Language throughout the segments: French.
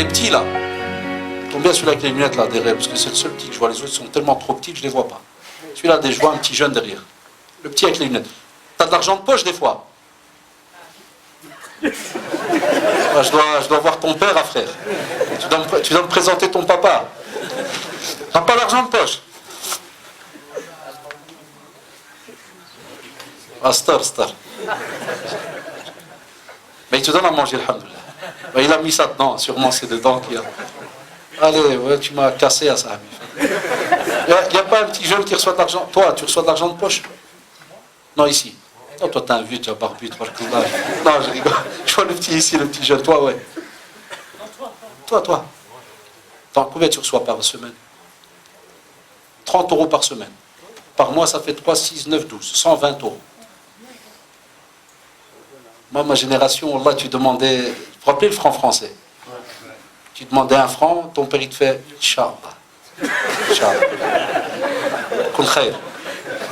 Les petits là. Tombe bien celui-là avec les lunettes là derrière, parce que c'est le seul petit que je vois. Les autres sont tellement trop petits que je les vois pas. Celui-là, je vois un petit jeune derrière. Le petit avec les lunettes. T'as de l'argent de poche des fois? Je dois voir ton père, frère. Tu dois me présenter ton papa. T'as pas d'argent de poche? Ah, star. Mais il te donne à manger, alhamdoulilah. Il a mis ça dedans, sûrement c'est dedans qu'il y a. Allez, ouais, tu m'as cassé à ça. Il n'y a pas un petit jeune qui reçoit de l'argent. Toi, tu reçois de l'argent de poche? Non, ici. Non, toi, t'es un vieux, tu as barbu, non, je rigole. Je vois le petit ici, le petit jeune. Toi, ouais. Toi. Attends, combien tu reçois par semaine? 30 € par semaine. Par mois, ça fait 3, 6, 9, 12. 120 €. Moi, ma génération, là, tu demandais... Vous vous rappelez le franc français? Tu demandais un franc, ton père, il te fait... Inch'Allah.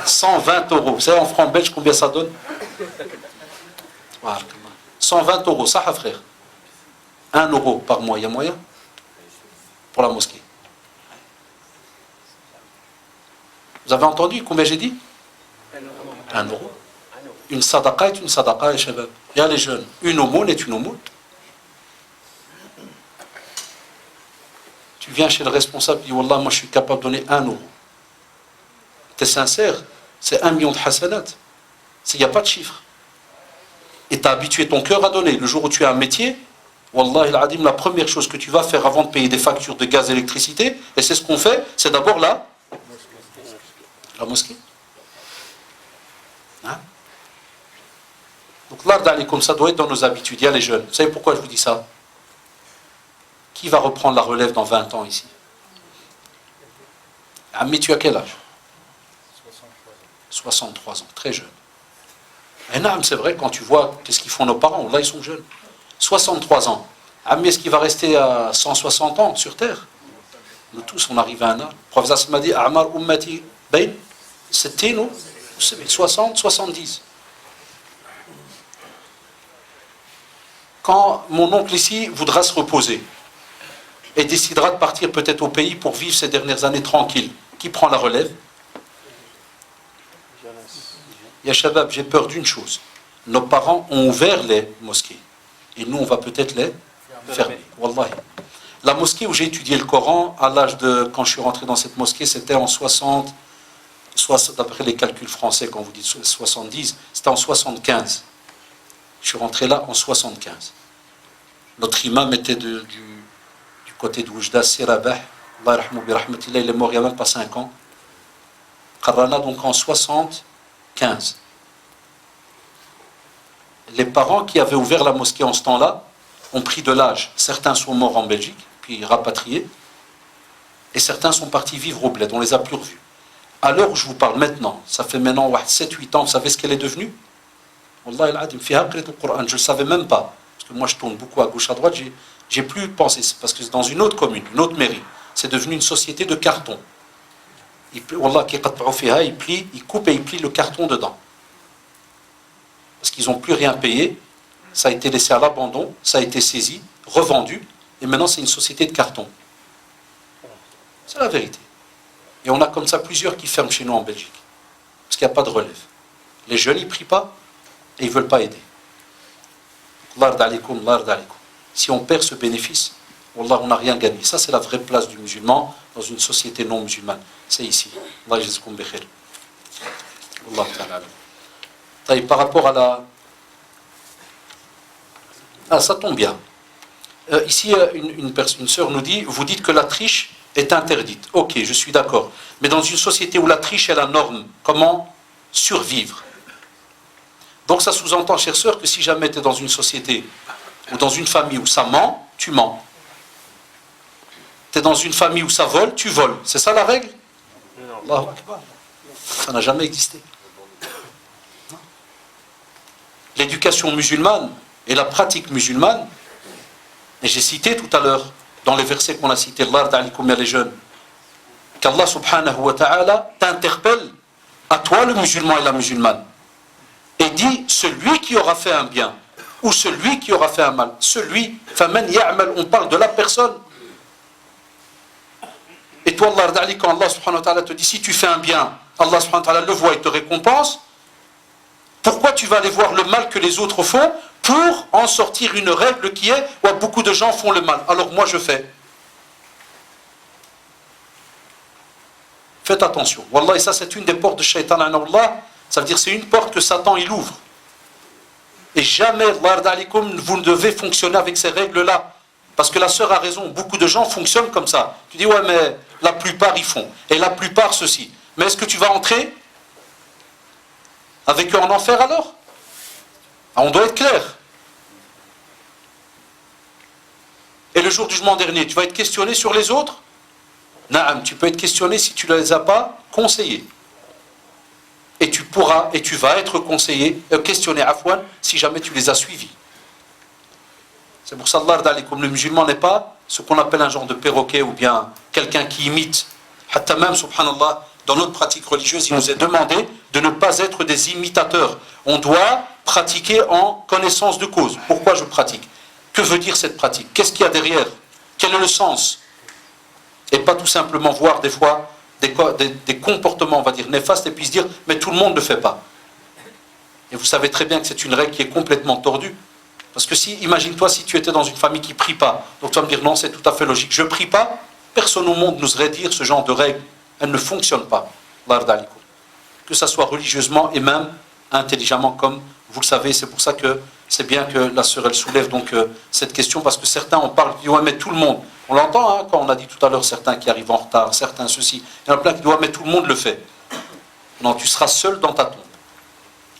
120 €. Vous savez, en franc belge, combien ça donne? 120 €, ça, frère. 1 € par mois, il y a moyen? Pour la mosquée. Vous avez entendu combien j'ai dit? 1 €. Une sadaqa est une sadaqa, et shabab. Il y a les jeunes. Une aumône est une aumône. Tu viens chez le responsable, dis Wallah, moi je suis capable de donner 1 €. Tu es sincère, c'est 1 million de hasanat. Il n'y a pas de chiffre. Et tu as habitué ton cœur à donner. Le jour où tu as un métier, Wallah al-Adim, la première chose que tu vas faire avant de payer des factures de gaz et d'électricité, et c'est ce qu'on fait, c'est d'abord la mosquée. Hein? Donc l'art d'aller comme ça doit être dans nos habitudes. Il y a les jeunes. Vous savez pourquoi je vous dis ça? Qui va reprendre la relève dans 20 ans ici? Ami, tu as quel âge? 63 ans, très jeune. Et non, c'est vrai, quand tu vois qu'est-ce qu'ils font nos parents, là ils sont jeunes. 63 ans. Ami, est-ce qu'il va rester à 160 ans sur Terre? Nous tous, on arrive à un âge. Le professeur m'a dit, A'mar ummati bain, c'était nous, 60, 70. Quand mon oncle ici voudra se reposer et décidera de partir peut-être au pays pour vivre ces dernières années tranquilles, qui prend la relève? Ya Shabab, j'ai peur d'une chose. Nos parents ont ouvert les mosquées. Et nous, on va peut-être les fermer. Wallahi. La mosquée où j'ai étudié le Coran, à l'âge de... Quand je suis rentré dans cette mosquée, c'était en 60... D'après les calculs français, quand vous dites 70, c'était en 75. Je suis rentré là en 75. Notre imam était du côté de Oujda, Sirabah. Allah yarhamou bi rahmatillah, il est mort il n'y a même pas 5 ans. Qarrana donc en 75. Les parents qui avaient ouvert la mosquée en ce temps-là ont pris de l'âge. Certains sont morts en Belgique, puis rapatriés, et certains sont partis vivre au bled. On les a plus revus. À l'heure où je vous parle maintenant, ça fait maintenant 7-8 ans, vous savez ce qu'elle est devenue? Wallah al-adim, fiha qira'at al-Qur'an. Je ne le savais même pas. Parce que moi, je tourne beaucoup à gauche, à droite. J'ai plus pensé. Parce que c'est dans une autre commune, une autre mairie. C'est devenu une société de carton. Wallah, il plie, il coupe et il plie le carton dedans. Parce qu'ils n'ont plus rien payé. Ça a été laissé à l'abandon. Ça a été saisi, revendu. Et maintenant, c'est une société de carton. C'est la vérité. Et on a comme ça plusieurs qui ferment chez nous en Belgique. Parce qu'il n'y a pas de relève. Les jeunes, ils ne prient pas. Et ils ne veulent pas aider. L'ard alikoum. Si on perd ce bénéfice, Wallah, on n'a rien gagné. Ça, c'est la vraie place du musulman dans une société non musulmane. C'est ici. Allah yajzikoum bi khair. Allah ta'ala. Par rapport à la... Ah, ça tombe bien. Ici, une sœur nous dit, vous dites que la triche est interdite. Ok, je suis d'accord. Mais dans une société où la triche est la norme, comment survivre? Donc ça sous-entend, chère sœur, que si jamais tu es dans une société ou dans une famille où ça ment, tu mens. Tu es dans une famille où ça vole, tu voles. C'est ça la règle? Allahu Akbar. Ça n'a jamais existé. L'éducation musulmane et la pratique musulmane, et j'ai cité tout à l'heure, dans les versets qu'on a cités, l'art d'alikoum ya les jeunes, qu'Allah subhanahu wa ta'ala t'interpelle, à toi le musulman et la musulmane, et dit, celui qui aura fait un bien, ou celui qui aura fait un mal. Celui, faman ya'mal, on parle de la personne. Et toi, Allah, quand Allah subhanahu wa ta'ala te dit, si tu fais un bien, Allah subhanahu wa ta'ala le voit et te récompense, pourquoi tu vas aller voir le mal que les autres font pour en sortir une règle qui est, où beaucoup de gens font le mal, alors moi je fais. Faites attention. Wallah, et ça c'est une des portes de Shaitan, ça veut dire c'est une porte que Satan il ouvre. Et jamais, vous ne devez fonctionner avec ces règles-là. Parce que la sœur a raison, beaucoup de gens fonctionnent comme ça. Tu dis, ouais, mais la plupart ils font. Et la plupart ceci. Mais est-ce que tu vas entrer avec eux en enfer alors? Ah, on doit être clair. Et le jour du jugement dernier, tu vas être questionné sur les autres? Naam, tu peux être questionné si tu ne les as pas conseillés. Et tu pourras, et tu vas être questionné, afwan, si jamais tu les as suivis. C'est pour ça que comme le musulman n'est pas ce qu'on appelle un genre de perroquet ou bien quelqu'un qui imite. Hatta même, subhanallah, dans notre pratique religieuse, il nous est demandé de ne pas être des imitateurs. On doit pratiquer en connaissance de cause. Pourquoi je pratique? Que veut dire cette pratique? Qu'est-ce qu'il y a derrière? Quel est le sens? Et pas tout simplement voir des fois des comportements, on va dire, néfastes et puis se dire, mais tout le monde ne le fait pas. Et vous savez très bien que c'est une règle qui est complètement tordue. Parce que si, imagine-toi si tu étais dans une famille qui ne prie pas. Donc tu vas me dire, non, c'est tout à fait logique. Je ne prie pas. Personne au monde n'oserait dire ce genre de règle. Elle ne fonctionne pas. Que ça soit religieusement et même intelligemment, comme vous le savez. C'est pour ça que c'est bien que la sœur, elle soulève donc cette question. Parce que certains, on parle, qui disent, ouais, mais tout le monde. On l'entend, hein, quand on a dit tout à l'heure, certains qui arrivent en retard, certains ceci. Il y en a plein qui disent, ouais, mais tout le monde le fait. Non, tu seras seul dans ta tombe.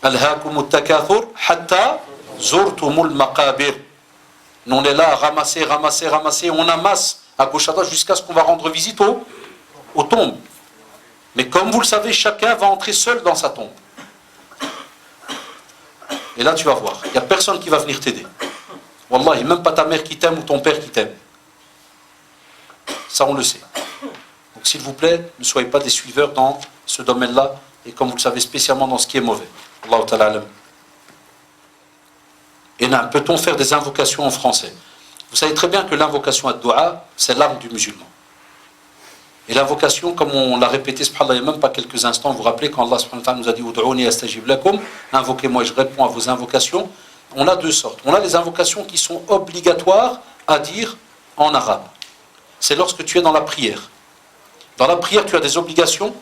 Alhaakumut takathur hatta zurtumul maqabir. Nous, on est là à ramasser, on amasse à gauche à droite jusqu'à ce qu'on va rendre visite aux tombes. Mais comme vous le savez, chacun va entrer seul dans sa tombe. Et là, tu vas voir, il n'y a personne qui va venir t'aider. Wallahi, même pas ta mère qui t'aime ou ton père qui t'aime. Ça, on le sait. Donc, s'il vous plaît, ne soyez pas des suiveurs dans ce domaine-là, et comme vous le savez, spécialement dans ce qui est mauvais. Allahu ta'ala alam. Et là, peut-on faire des invocations en français? Vous savez très bien que l'invocation à dua, c'est l'arme du musulman. Et l'invocation, comme on l'a répété, subhanallah, il n'y a même pas quelques instants, vous vous rappelez quand Allah subhanahu wa ta'ala nous a dit Ud'ouni astajib lakum, invoquez-moi et je réponds à vos invocations. On a deux sortes. On a les invocations qui sont obligatoires à dire en arabe. C'est lorsque tu es dans la prière. Dans la prière, tu as des obligations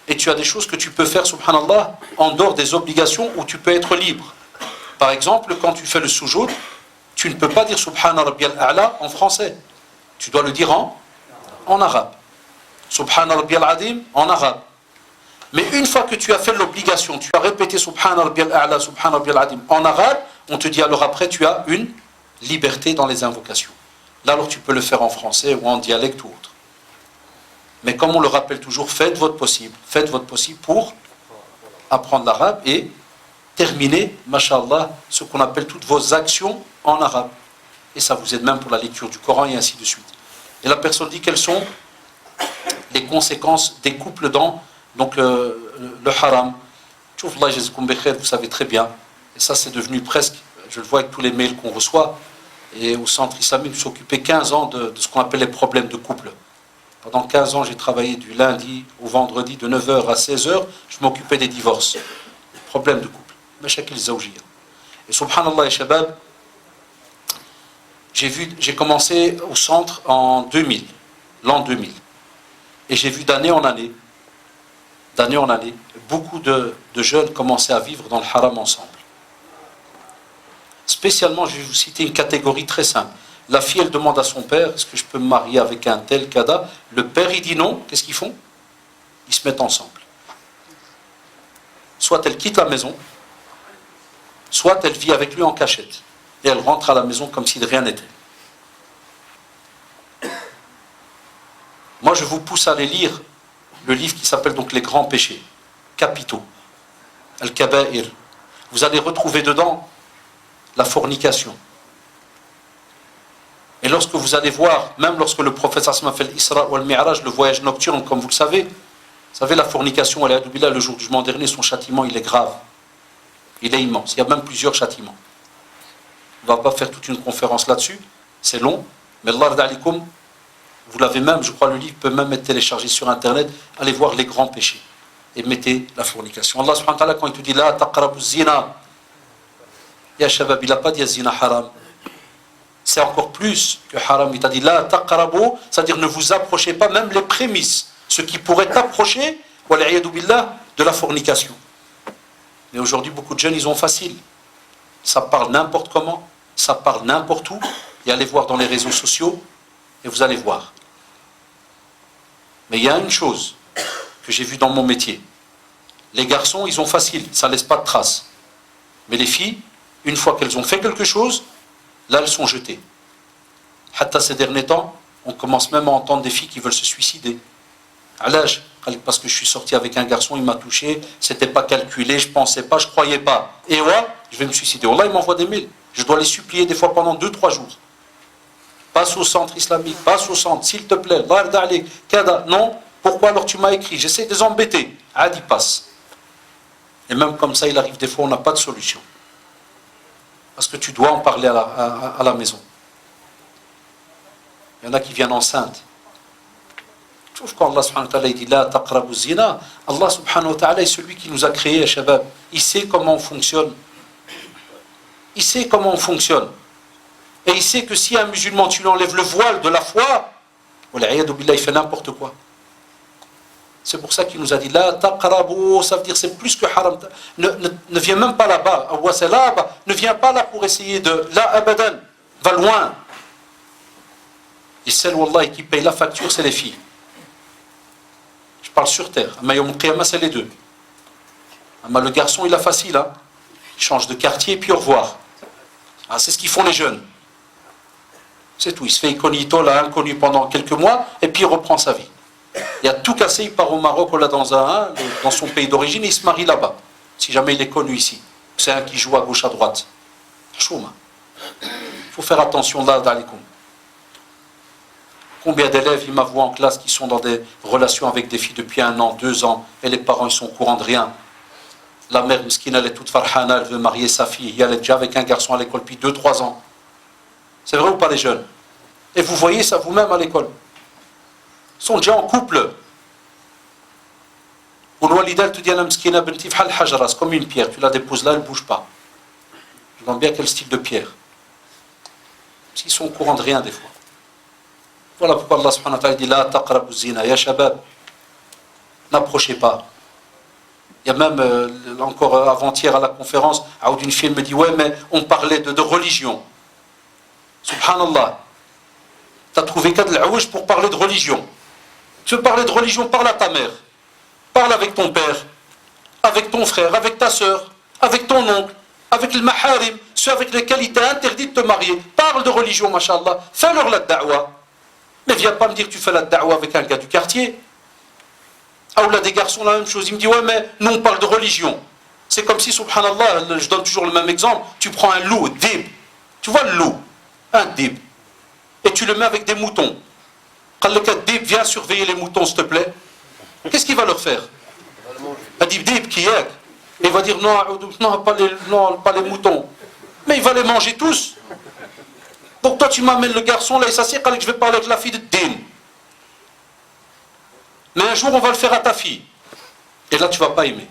et tu as des choses que tu peux faire, subhanallah, en dehors des obligations où tu peux être libre. Par exemple, quand tu fais le sujoud, tu ne peux pas dire Subhana Rabbiyal A'la en français. Tu dois le dire en arabe. Subhana Rabbiyal Adim en arabe. Mais une fois que tu as fait l'obligation, tu as répété Subhana Rabbiyal A'la, Subhana Rabbiyal Adim en arabe, on te dit alors après tu as une liberté dans les invocations. Là alors tu peux le faire en français ou en dialecte ou autre. Mais comme on le rappelle toujours, faites votre possible pour apprendre l'arabe et terminer, mashallah, ce qu'on appelle toutes vos actions en arabe. Et ça vous aide même pour la lecture du Coran et ainsi de suite. Et la personne dit quelles sont les conséquences des couples dans donc, le haram. Vous savez très bien. Et ça c'est devenu presque, je le vois avec tous les mails qu'on reçoit. Et au centre islamique, je s'occupais 15 ans de ce qu'on appelle les problèmes de couple. Pendant 15 ans, j'ai travaillé du lundi au vendredi, de 9h à 16h. Je m'occupais des divorces, des problèmes de couple. Et subhanallah et shabab, j'ai commencé au centre en 2000, l'an 2000. Et j'ai vu d'année en année, beaucoup de jeunes commencer à vivre dans le haram ensemble. Spécialement, je vais vous citer une catégorie très simple. La fille, elle demande à son père, est-ce que je peux me marier avec un tel kada? Le père, il dit non. Qu'est-ce qu'ils font? Ils se mettent ensemble. Soit elle quitte la maison, soit elle vit avec lui en cachette. Et elle rentre à la maison comme si de rien n'était. Moi, je vous pousse à aller lire le livre qui s'appelle donc Les Grands Péchés, capitaux, Al-Kaba'ir. Vous allez retrouver dedans la fornication. Et lorsque vous allez voir, même lorsque le prophète sallallahu alayhi wa sallam fait l'Isra ou al-Mi'raj, le voyage nocturne, comme vous le savez, la fornication, le jour du jugement dernier, son châtiment, il est grave. Il est immense. Il y a même plusieurs châtiments. On ne va pas faire toute une conférence là-dessus, c'est long, mais Allah d'alikum, vous l'avez même, je crois le livre peut même être téléchargé sur internet, allez voir les grands péchés et mettez la fornication. Allah subhanahu wa ta'ala quand il te dit la taqrabu zina, ya shabab, il n'a pas dit zina haram. C'est encore plus que haram. Il t'a dit la taqrabu, c'est-à-dire ne vous approchez pas, même les prémices, ce qui pourrait t'approcher, wal'iyadu billah, de la fornication. Mais aujourd'hui, beaucoup de jeunes, ils ont facile. Ça parle n'importe comment, ça parle n'importe où. Et allez voir dans les réseaux sociaux, et vous allez voir. Mais il y a une chose que j'ai vue dans mon métier. Les garçons, ils ont facile, ça ne laisse pas de traces. Mais les filles, une fois qu'elles ont fait quelque chose, là, elles sont jetées. Hatta ces derniers temps, on commence même à entendre des filles qui veulent se suicider. À l'âge, parce que je suis sorti avec un garçon, il m'a touché, c'était pas calculé, je pensais pas, je croyais pas. Et ouais, je vais me suicider. Allah, il m'envoie des mails. Je dois les supplier des fois pendant 2-3 jours. Passe au centre islamique, passe au centre, s'il te plaît. Non, pourquoi alors tu m'as écrit? J'essaie de les embêter. Adi passe. Et même comme ça, il arrive des fois, on n'a pas de solution. Parce que tu dois en parler à la maison. Il y en a qui viennent enceintes. Je trouve qu'Allah subhanahu wa ta'ala dit la taqrabu zina. Allah subhanahu wa ta'ala est celui qui nous a créés, shabab. Il sait comment on fonctionne. Il sait comment on fonctionne. Et il sait que si un musulman, tu lui enlèves le voile de la foi, il fait n'importe quoi. C'est pour ça qu'il nous a dit la taqrabu, ça veut dire c'est plus que haram. Ne viens même pas là-bas. Ne viens pas là pour essayer de. La abadan, va loin. Et celles wallahi, qui payent la facture, c'est les filles. Je parle sur terre. Mais Yawm al-Qiyamah, c'est les deux. Le garçon, il a facile. Hein. Il change de quartier et puis au revoir. Ah, c'est ce qu'ils font les jeunes. C'est tout. Il se fait incognito, là, inconnu pendant quelques mois, et puis il reprend sa vie. Il a tout cassé, il part au Maroc, là, dans son pays d'origine, et il se marie là-bas. Si jamais il est connu ici. C'est un qui joue à gauche, à droite. Chouma. Il faut faire attention là, d'alikum. Combien d'élèves, il m'avoue en classe, qui sont dans des relations avec des filles depuis 1 an, 2 ans, et les parents, ils sont au courant de rien. La mère, Miskina, elle est toute farhana, elle veut marier sa fille. Elle est déjà avec un garçon à l'école depuis 2-3 ans. C'est vrai ou pas, les jeunes? Et vous voyez ça vous-même à l'école. Ils sont déjà en couple. Walida, elle te dit, c'est comme une pierre. Tu la déposes là, elle ne bouge pas. Je demande bien quel style de pierre. Parce qu'ils sont au courant de rien des fois. Voilà pourquoi Allah subhanahu wa ta'ala dit la taqrabu zina, ya shabab. N'approchez pas. Il y a même, encore avant-hier à la conférence, une fille me dit ouais, mais on parlait de religion. Subhanallah. Tu as trouvé qu'à de l'ouj pour parler de religion. Tu veux parler de religion, parle à ta mère. Parle avec ton père, avec ton frère, avec ta soeur, avec ton oncle, avec le maharim, ceux avec lesquels il t'a interdit de te marier. Parle de religion, mashallah. Fais-leur la da'wa. Mais viens pas me dire que tu fais la da'wa avec un gars du quartier. Ah, ou là, des garçons, la même chose. Il me dit, ouais, mais nous, on parle de religion. C'est comme si, subhanallah, je donne toujours le même exemple. Tu prends un loup, dib. Tu vois le loup, un dib. Et tu le mets avec des moutons. Quand le cas dib, viens surveiller les moutons, s'il te plaît. Qu'est-ce qu'il va leur faire? Un dib, qui est? Et il va dire, non, pas les moutons. Mais il va les manger tous. Donc toi, tu m'amènes le garçon, là, il s'assied, je vais parler avec la fille de Din. Mais un jour, on va le faire à ta fille. Et là, tu ne vas pas aimer.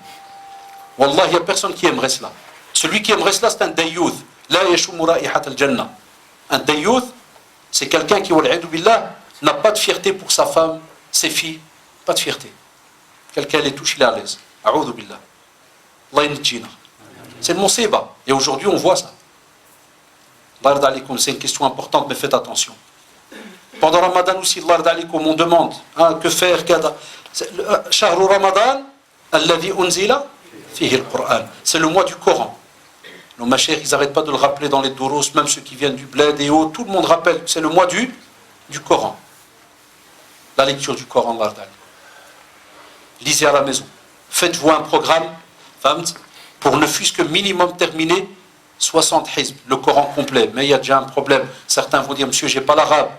Wallah, il n'y a personne qui aimerait cela. Celui qui aimerait cela, c'est un dayyouth. La yashumu ra'ihat al-jannah. Un dayyouth, c'est quelqu'un qui, wal'iyadu billah, n'a pas de fierté pour sa femme, ses filles. Pas de fierté. Quelqu'un les touche, il est à l'aise. A'udhu billah. Allah injina. C'est le monsiba. Et aujourd'hui, on voit ça. C'est une question importante, mais faites attention. Pendant Ramadan aussi, on demande que faire. Shahru Ramadan, alladhi unzila fihi al-Qur'an. C'est le mois du Coran. Nos machères, ils n'arrêtent pas de le rappeler dans les douros, même ceux qui viennent du bled et autres. Tout le monde rappelle que c'est le mois du Coran. La lecture du Coran, lisez à la maison. Faites-vous un programme, pour ne fût-ce que minimum terminer 60 hizb, le Coran complet. Mais il y a déjà un problème. Certains vont dire, monsieur, j'ai pas l'arabe.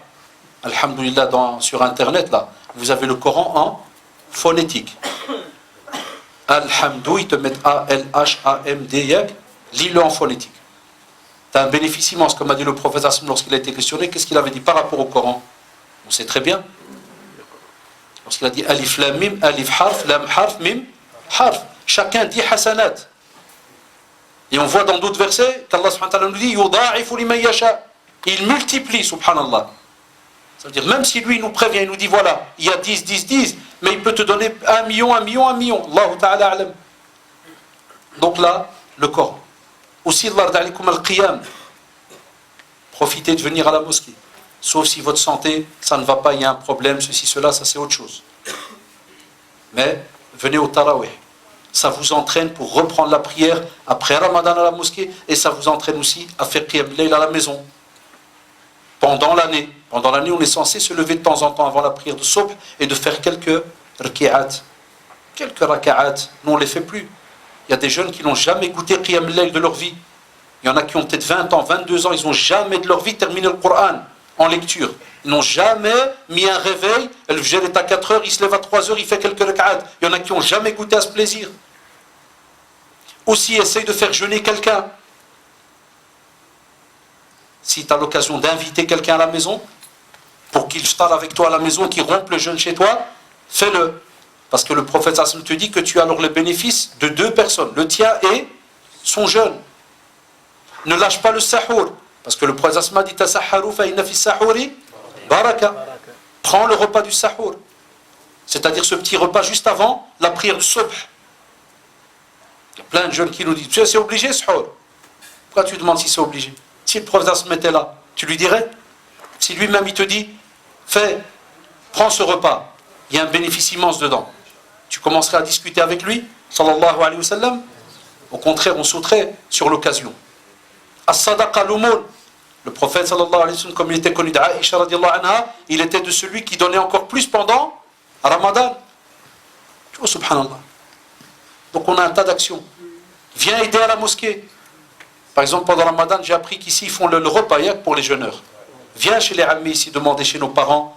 Alhamdulillah, sur Internet, là, vous avez le Coran en phonétique. Alhamdou, ils te mettent A-L-H-A-M-D, lis-le en phonétique. Tu as un bénéfice immense, comme a dit le prophète lorsqu'il a été questionné. Qu'est-ce qu'il avait dit par rapport au Coran? On sait très bien. Lorsqu'il a dit alif lam mim, alif harf, lam harf, mim harf. Chacun dit hasanat. Et on voit dans d'autres versets qu'Allah subhanahu wa ta'ala nous dit yudha'ifu liman yasha. Il multiplie, subhanallah. Ça veut dire, même si lui nous prévient, il nous dit voilà, il y a 10, 10, 10, mais il peut te donner 1 million, 1 million, 1 million. Allahu ta'ala a'lam. Donc là, le Coran. Aussi, Allah d'alikum al-qiyam. Profitez de venir à la mosquée. Sauf si votre santé, ça ne va pas, il y a un problème, ceci, cela, ça c'est autre chose. Mais venez au tarawih. Ça vous entraîne pour reprendre la prière après Ramadan à la mosquée, et ça vous entraîne aussi à faire qiyam layl à la maison. Pendant l'année. Pendant l'année, on est censé se lever de temps en temps avant la prière de Subh et de faire quelques raka'at. Quelques raka'at. Nous, on ne les fait plus. Il y a des jeunes qui n'ont jamais goûté qiyam layl de leur vie. Il y en a qui ont peut-être 20 ans, 22 ans, ils n'ont jamais de leur vie terminé le Coran en lecture. Ils n'ont jamais mis un réveil. Le fajr est à 4 heures, il se lève à 3 heures, il fait quelques raka'at. Il y en a qui n'ont jamais goûté à ce plaisir. Aussi, essaye de faire jeûner quelqu'un. Si tu as l'occasion d'inviter quelqu'un à la maison, pour qu'il stalle avec toi à la maison, qu'il rompe le jeûne chez toi, fais-le. Parce que le prophète Hassan te dit que tu as alors le bénéfice de 2 personnes, le tien et son jeûne. Ne lâche pas le sahour. Parce que le prophète Hassan dit tasahharu fa inna fi sahouri baraka. Prends le repas du sahour. C'est-à-dire ce petit repas juste avant la prière du subh. Il y a plein de jeunes qui nous disent c'est obligé ce sahour. Pourquoi tu demandes si c'est obligé? Si le prophète se mettait là, tu lui dirais? Si lui-même il te dit, prends ce repas, il y a un bénéfice immense dedans, tu commencerais à discuter avec lui, sallallahu alayhi wa sallam? Au contraire, on sauterait sur l'occasion. As-sadaqa l'umun. Le prophète sallallahu alayhi wa sallam, comme il était connu d'Aïcha radiallahu anha, il était de celui qui donnait encore plus pendant Ramadan. Tu vois, subhanallah. Donc on a un tas d'actions. Viens aider à la mosquée. Par exemple, pendant Ramadan, j'ai appris qu'ici, ils font le repas pour les jeûneurs. Viens chez les amis ici, demander chez nos parents.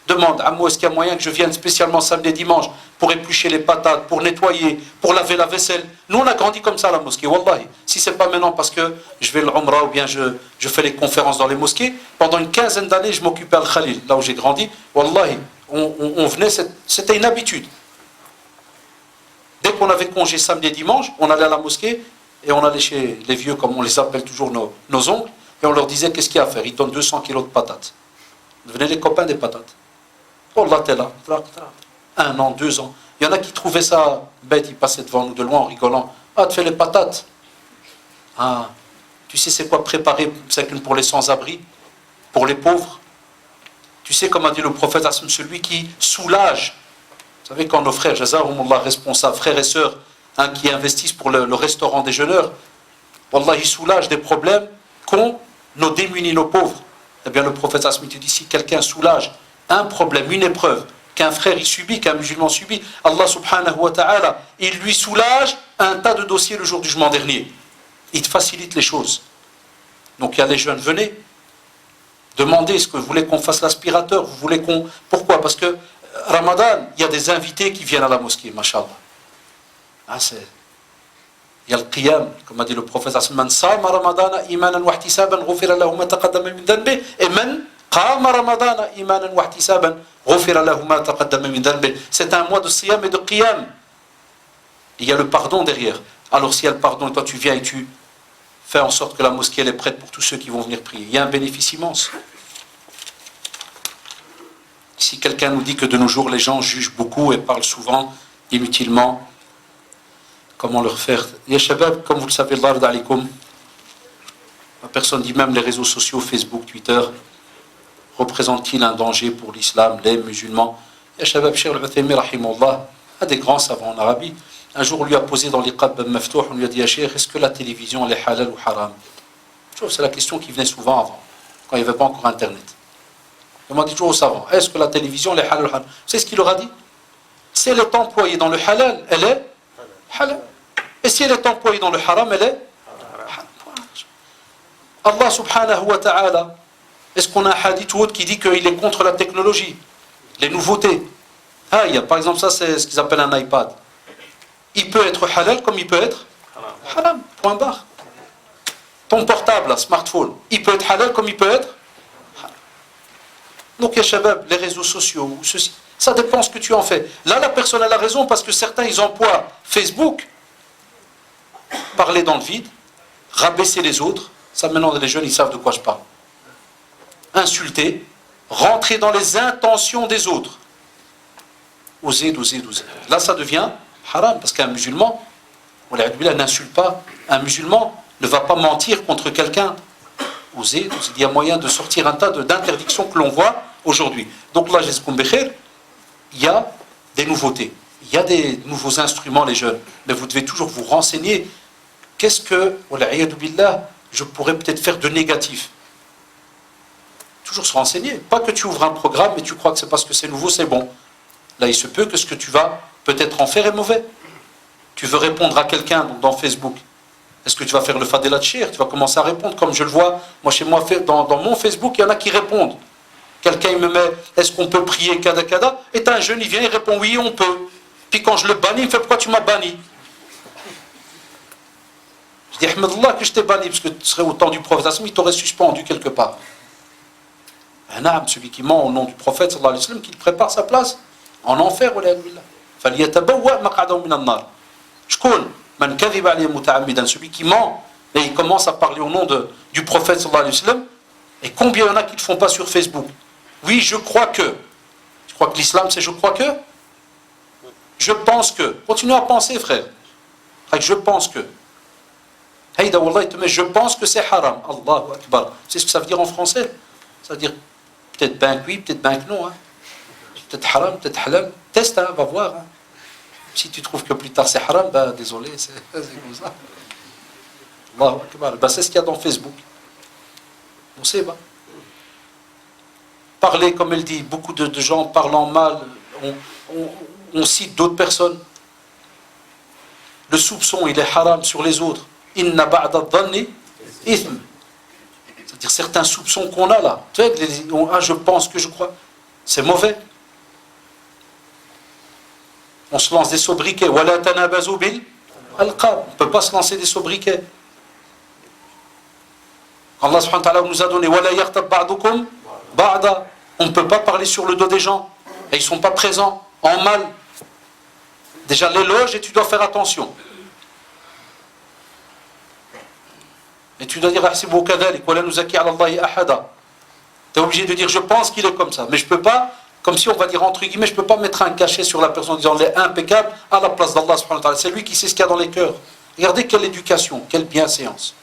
Demande, Amou, est-ce qu'il y a moyen que je vienne spécialement samedi et dimanche pour éplucher les patates, pour nettoyer, pour laver la vaisselle? Nous, on a grandi comme ça à la mosquée, wallahi. Si c'est pas maintenant parce que je vais le Umrah ou bien je fais les conférences dans les mosquées, pendant une quinzaine d'années, je m'occupais à Al-Khalil, là où j'ai grandi. Wallahi, on venait, c'était une habitude. Dès qu'on avait congé samedi et dimanche, on allait à la mosquée et on allait chez les vieux, comme on les appelle toujours nos oncles, et on leur disait qu'est-ce qu'il y a à faire. Ils donnent 200 kilos de patates. Devenez les copains des patates. Oh là, t'es là. 1 an, 2 ans. Il y en a qui trouvaient ça bête, ils passaient devant nous de loin en rigolant. Ah, tu fais les patates. Ah, tu sais c'est quoi préparer pour les sans-abri, pour les pauvres? Tu sais, comme a dit le prophète, celui qui soulage. Vous savez, quand nos frères, Jazahumullah, responsables, frères et sœurs, qui investissent pour le restaurant des jeûneurs, Wallah, ils soulagent des problèmes qu'ont nos démunis, nos pauvres. Eh bien, le prophète Asmi dit, si quelqu'un soulage un problème, une épreuve, qu'un frère y subit, qu'un musulman subit, Allah subhanahu wa ta'ala, il lui soulage un tas de dossiers le jour du jugement dernier. Il te facilite les choses. Donc il y a les jeunes, venez, demandez ce que vous voulez qu'on fasse l'aspirateur, vous voulez qu'on... Pourquoi? Parce que Ramadan, il y a des invités qui viennent à la mosquée, mashallah. Ah, il y a le qiyam, comme a dit le prophète, man sama ramadana imanan wa ihtisaban ghufira lahu ma taqaddama min dhanbi, et man qama ramadana imanan wa ihtisaban ghufira lahu ma taqaddama min dhanbi. C'est un mois de siyam et de qiyam. Il y a le pardon derrière. Alors s'il y a le pardon et toi tu viens et tu fais en sorte que la mosquée elle est prête pour tous ceux qui vont venir prier, il y a un bénéfice immense. Si quelqu'un nous dit que de nos jours les gens jugent beaucoup et parlent souvent inutilement, comment leur faire? Ya Shabab, comme vous le savez, Allah d'alikum, la personne dit même les réseaux sociaux, Facebook, Twitter, représentent-ils un danger pour l'islam, les musulmans? Ya Shabab, Cheikh al-Uthaymi, rahimahullah, un des grands savants en Arabie, un jour on lui a posé dans l'iqab maftouh, on lui a dit, Ya Cheikh, est-ce que la télévision elle est halal ou haram? C'est la question qui venait souvent avant, quand il n'y avait pas encore Internet. Il m'a dit toujours aux savants, est-ce que la télévision elle est halal ou haram? Vous savez ce qu'il leur a dit? Si elle est employée dans le halal, elle est halal. Et si elle est employée dans le haram, elle est haram. Allah subhanahu wa ta'ala, est-ce qu'on a un hadith ou autre qui dit qu'il est contre la technologie, les nouveautés? Ah, il y a, par exemple, ça c'est ce qu'ils appellent un iPad. Il peut être halal comme il peut être haram. Point barre. ton portable, smartphone, il peut être halal comme il peut être haram. Donc, ya shabab, les réseaux sociaux, ceci, ça dépend ce que tu en fais. Là, la personne a la raison parce que certains, ils emploient Facebook, parler dans le vide, rabaisser les autres. Ça, maintenant, les jeunes, ils savent de quoi je parle. Insulter, rentrer dans les intentions des autres. Oser. Là, ça devient haram parce qu'un musulman, n'insulte pas. Un musulman ne va pas mentir contre quelqu'un. Oser. Il y a moyen de sortir un tas d'interdictions que l'on voit aujourd'hui. Donc là, il y a des nouveautés. Il y a des nouveaux instruments, les jeunes. Mais vous devez toujours vous renseigner. Qu'est-ce que, je pourrais peut-être faire de négatif? Toujours se renseigner. Pas que tu ouvres un programme et tu crois que c'est parce que c'est nouveau, c'est bon. Là, il se peut que ce que tu vas peut-être en faire est mauvais. Tu veux répondre à quelqu'un dans Facebook. Est-ce que tu vas faire le fadela de shir? Tu vas commencer à répondre comme je le vois. Moi, chez moi, dans mon Facebook, il y en a qui répondent. Quelqu'un il me met, est-ce qu'on peut prier kada kada? Et un jeune, il vient, il répond, oui, on peut. Puis quand je le bannis, il me fait, pourquoi tu m'as banni? Je dis, Ahmedullah, que je t'ai banni, parce que tu serais au temps du prophète, il t'aurait suspendu quelque part. Celui qui ment au nom du prophète, sallallahu alayhi wa sallam, qu'il prépare sa place en enfer. Celui qui ment et il commence à parler au nom du prophète sallallahu alayhi wa sallam. Et combien il y en a qui ne le font pas sur Facebook? Oui, je crois que. Tu crois que l'islam c'est je crois que? Je pense que. Continue à penser, frère. Je pense que. Haïda wallah, il te met je pense que c'est haram. Allahu Akbar. C'est ce que ça veut dire en français? Ça veut dire peut-être ben que oui, peut-être ben que non. Hein. Peut-être haram, peut-être halal. Teste, hein, va voir. Hein. Si tu trouves que plus tard c'est haram, ben désolé, c'est comme ça. Allahu Akbar. Ben, c'est ce qu'il y a dans Facebook. On sait, bah. Parler, comme elle dit, beaucoup de gens parlant mal, on cite d'autres personnes. Le soupçon, il est haram sur les autres. Inna ba'da dhanni ithm. C'est-à-dire certains soupçons qu'on a là. Tu sais, je pense que je crois. C'est mauvais. On se lance des sobriquets. Wala tanabazu bil alqab. On ne peut pas se lancer des sobriquets. Allah subhanahu wa ta'ala nous a donné wala yaghtab ba'dukum ba'da. On ne peut pas parler sur le dos des gens. Et ils ne sont pas présents en mal. Déjà l'éloge et tu dois faire attention. Et tu dois dire ahsibu kadhalik wala nuzakki 'ala Allahi ahada. Tu es obligé de dire je pense qu'il est comme ça. Mais je ne peux pas, comme si on va dire entre guillemets, je ne peux pas mettre un cachet sur la personne en disant elle est impeccable à la place d'Allah subhanahu wa ta'ala. C'est lui qui sait ce qu'il y a dans les cœurs. Regardez quelle éducation, quelle bienséance.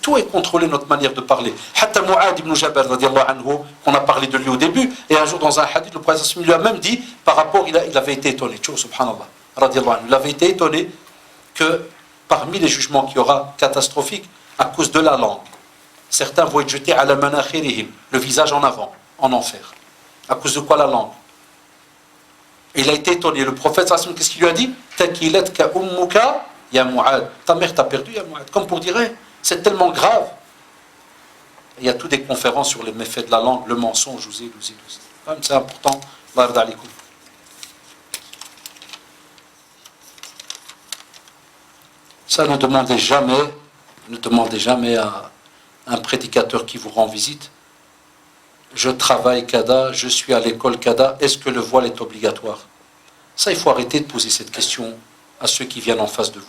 Tout est contrôlé, notre manière de parler. Hatta Mu'ad ibn Jabal, radiallahu anhu, on a parlé de lui au début, et un jour dans un hadith, le prophète lui a même dit, par rapport, il avait été étonné, subhanallah, radiallahu anhu, il avait été étonné que parmi les jugements qu'il y aura catastrophiques, à cause de la langue, certains vont être jetés à la manakhirihim, le visage en avant, en enfer. À cause de quoi la langue? Et il a été étonné. Le prophète, qu'est-ce qu'il lui a dit? Takilatka ummuka ya Mu'ad. Ta mère t'a perdu, ya Mu'ad. Comme pour dire, c'est tellement grave. Il y a toutes des conférences sur les méfaits de la langue, le mensonge, c'est important. Ça, ne demandez jamais à un prédicateur qui vous rend visite. Je travaille Kada, je suis à l'école Kada, est-ce que le voile est obligatoire? Ça, il faut arrêter de poser cette question à ceux qui viennent en face de vous.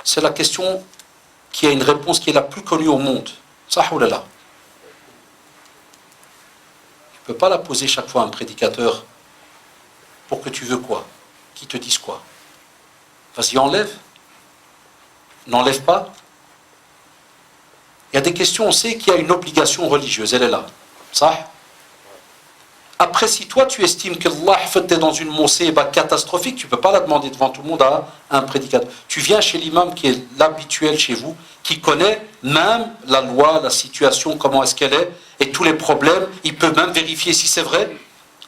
C'est la question qui a une réponse qui est la plus connue au monde. Sahoulala. Tu ne peux pas la poser chaque fois à un prédicateur pour que tu veux quoi? Qui te dise quoi? Vas-y, enlève. N'enlève pas. Il y a des questions, on sait qu'il y a une obligation religieuse, elle est là. Ça. Après, si toi tu estimes que Allah est dans une mosquée catastrophique, tu ne peux pas la demander devant tout le monde à un prédicateur. Tu viens chez l'imam qui est l'habituel chez vous, qui connaît même la loi, la situation, comment est-ce qu'elle est, et tous les problèmes, il peut même vérifier si c'est vrai.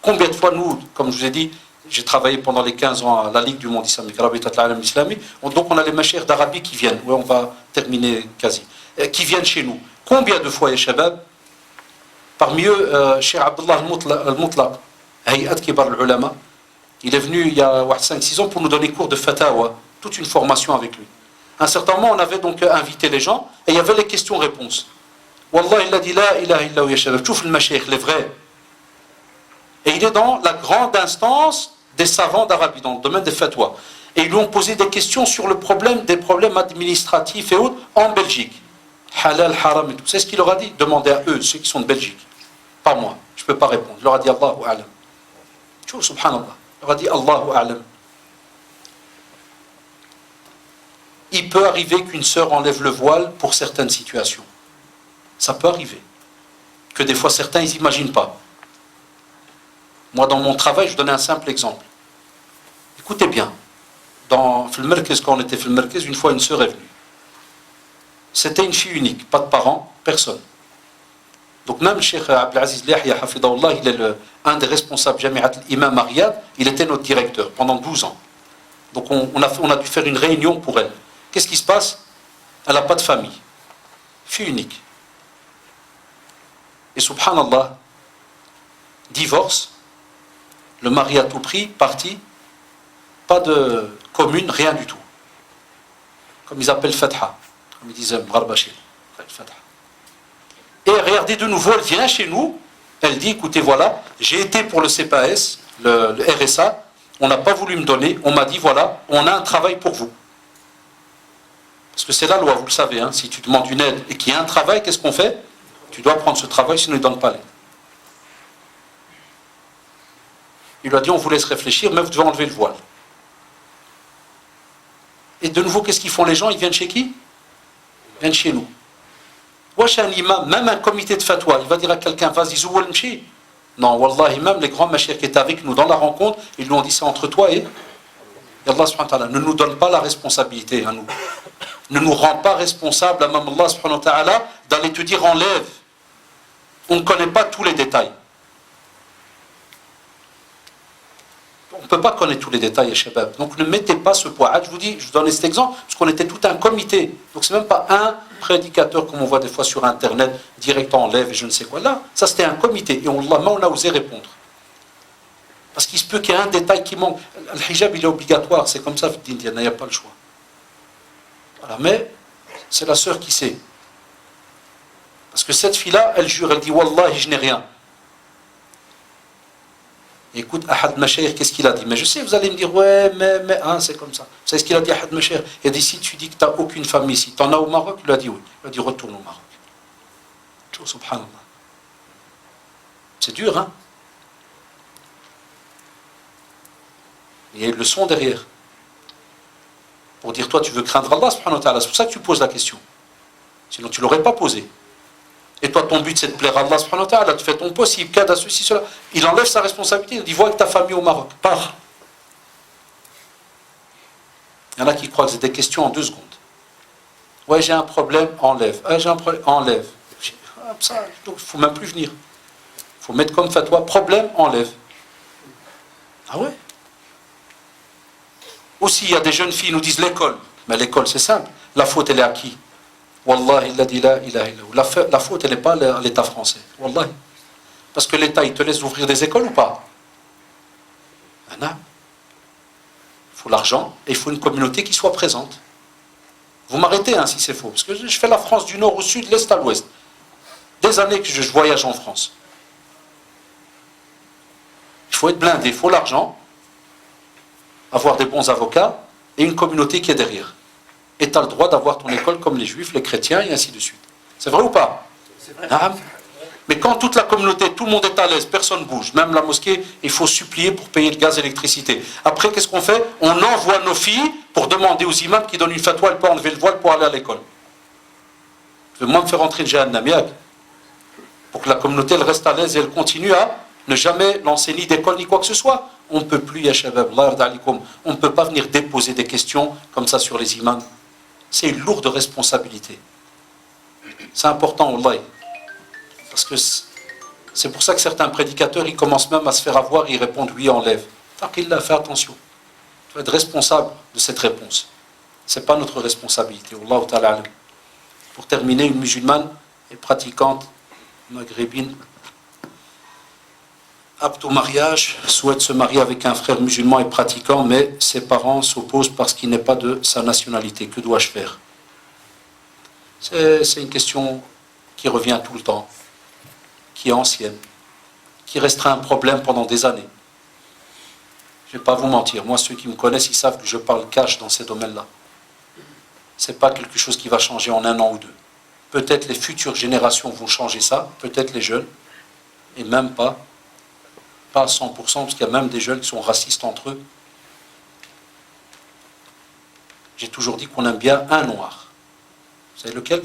Combien de fois nous, comme je vous ai dit, j'ai travaillé pendant les 15 ans à la Ligue du monde islamique, donc on a les machères d'Arabie qui viennent, on va terminer quasi, qui viennent chez nous. Combien de fois, les shabab? Parmi eux, Cheikh Abdullah al-Mutlaq, Hayat Kibar al-Ulama, il est venu il y a 5-6 ans pour nous donner cours de fatawa, toute une formation avec lui. À un certain moment, on avait donc invité les gens, et il y avait les questions-réponses. Wallah, il a dit, la ilaha illa hu ya shabab, chouf le mashaykh, les vrais. Et il est dans la grande instance des savants d'Arabie, dans le domaine des fatwas. Et ils lui ont posé des questions sur le problème, des problèmes administratifs et autres, en Belgique. Halal, haram et tout. C'est ce qu'il leur a dit. Demandez à eux, ceux qui sont de Belgique. Pas moi, je ne peux pas répondre. Il leur a dit Allahu a'lam. Chouf, subhanallah. Il leur a dit Allahu a'lam. Il peut arriver qu'une sœur enlève le voile pour certaines situations. Ça peut arriver. Que des fois certains, ils n'imaginent pas. Moi, dans mon travail, je donnais un simple exemple. Écoutez bien. Dans le Merkez, quand on était dans le Merkez, une fois une sœur est venue. C'était une fille unique, pas de parents, personne. Donc même le Cheikh Abdelaziz Yahya Hafidahullah, il est un des responsables Jami'at l'Imam à Riyad, il était notre directeur pendant 12 ans. Donc on a dû faire une réunion pour elle. Qu'est-ce qui se passe? Elle n'a pas de famille. Fille unique. Et subhanallah, divorce, le mari à tout prix, parti, pas de commune, rien du tout. Comme ils appellent Fatha, comme ils disent Mgharbaché, Fatha. Et regardez de nouveau, elle vient chez nous, elle dit, écoutez, voilà, j'ai été pour le CPAS, le RSA, on n'a pas voulu me donner, on m'a dit, voilà, on a un travail pour vous. Parce que c'est la loi, vous le savez, hein, si tu demandes une aide et qu'il y a un travail, qu'est-ce qu'on fait? Tu dois prendre ce travail, sinon ils ne donnent pas l'aide. Il lui a dit, on vous laisse réfléchir, mais vous devez enlever le voile. Et de nouveau, qu'est-ce qu'ils font les gens? Ils viennent chez qui? Ils viennent chez nous. Wesh, un imam, même un comité de fatwa, il va dire à quelqu'un, vas-y, zouwal mchi. Non, wallahi, même les grands machir qui étaient avec nous dans la rencontre, ils lui ont dit, c'est entre toi et Allah subhanahu wa ta'ala. Ne nous donne pas la responsabilité à nous. Ne nous rend pas responsables à Allah subhanahu wa ta'ala d'aller te dire enlève. On ne connaît pas tous les détails. On ne peut pas connaître tous les détails, ya shabab. Donc ne mettez pas ce poids. Je vous dis, je vous donne cet exemple, parce qu'on était tout un comité. Donc c'est même pas un prédicateur comme on voit des fois sur internet, direct enlève et je ne sais quoi. Là, ça c'était un comité. Et on a osé répondre. Parce qu'il se peut qu'il y ait un détail qui manque. Le hijab, il est obligatoire. C'est comme ça, il n'y a pas le choix. Voilà, mais c'est la sœur qui sait. Parce que cette fille-là, elle jure, elle dit Wallahi, je n'ai rien. Et écoute, Ahad Mashaykh, qu'est-ce qu'il a dit? Mais je sais, vous allez me dire, ouais, mais, hein, c'est comme ça. Vous savez ce qu'il a dit, Ahad Mashaykh? Il a dit, si tu dis que tu n'as aucune famille ici, tu en as au Maroc? Il a dit oui. Il a dit, retourne au Maroc. Subhanallah. C'est dur, hein? Il y a une leçon derrière. Pour dire, toi, tu veux craindre Allah, subhanahu wa ta'ala. C'est pour ça que tu poses la question. Sinon, tu ne l'aurais pas posée. Et toi, ton but, c'est de plaire à Allah, subhanahu wa ta'ala. Tu fais ton possible, cadre à ceci, cela. Il enlève sa responsabilité. Il dit, vois avec ta famille au Maroc. Pars. Il y en a qui croient que c'est des questions en 2 secondes. Ouais, j'ai un problème, enlève. Ah, j'ai un problème, enlève. Ça, donc, il ne faut même plus venir. Il faut mettre comme fatwa, problème, enlève. Ah ouais? Aussi, il y a des jeunes filles qui nous disent l'école. Mais l'école, c'est simple. La faute, elle est à qui? Wallahi, il a dit la ilaha illallah. La faute, elle n'est pas à l'État français. Wallahi. Parce que l'État, il te laisse ouvrir des écoles ou pas? Il faut l'argent et il faut une communauté qui soit présente. Vous m'arrêtez hein, si c'est faux. Parce que je fais la France du nord au sud, l'est à l'ouest. Des années que je voyage en France. Il faut être blindé, il faut l'argent, avoir des bons avocats et une communauté qui est derrière. Et tu as le droit d'avoir ton école comme les juifs, les chrétiens et ainsi de suite. C'est vrai ou pas? C'est vrai. Ah, mais quand toute la communauté, tout le monde est à l'aise, personne ne bouge, même la mosquée, il faut supplier pour payer le gaz et l'électricité. Après, qu'est-ce qu'on fait? On envoie nos filles pour demander aux imams qui donnent une fatwa, elles peuvent enlever le voile pour aller à l'école. Je veux moi me faire rentrer le Jahannam, pour que la communauté elle reste à l'aise et elle continue à ne jamais lancer ni d'école ni quoi que ce soit. On ne peut plus, ya shabab, on ne peut pas venir déposer des questions comme ça sur les imams. C'est une lourde responsabilité. C'est important, wallahi. Parce que c'est pour ça que certains prédicateurs, ils commencent même à se faire avoir, ils répondent oui, enlève. Taqillah, fais attention. Tu dois être responsable de cette réponse. Ce n'est pas notre responsabilité. Wallahu ta'ala alam. Pour terminer, une musulmane et pratiquante maghrébine apte au mariage, souhaite se marier avec un frère musulman et pratiquant, mais ses parents s'opposent parce qu'il n'est pas de sa nationalité. Que dois-je faire? C'est une question qui revient tout le temps, qui est ancienne, qui restera un problème pendant des années. Je ne vais pas vous mentir, moi ceux qui me connaissent, ils savent que je parle cash dans ces domaines-là. Ce n'est pas quelque chose qui va changer en un an ou deux. Peut-être les futures générations vont changer ça, peut-être les jeunes, et même pas à 100%, parce qu'il y a même des jeunes qui sont racistes entre eux. J'ai toujours dit qu'on aime bien un noir. Vous savez lequel?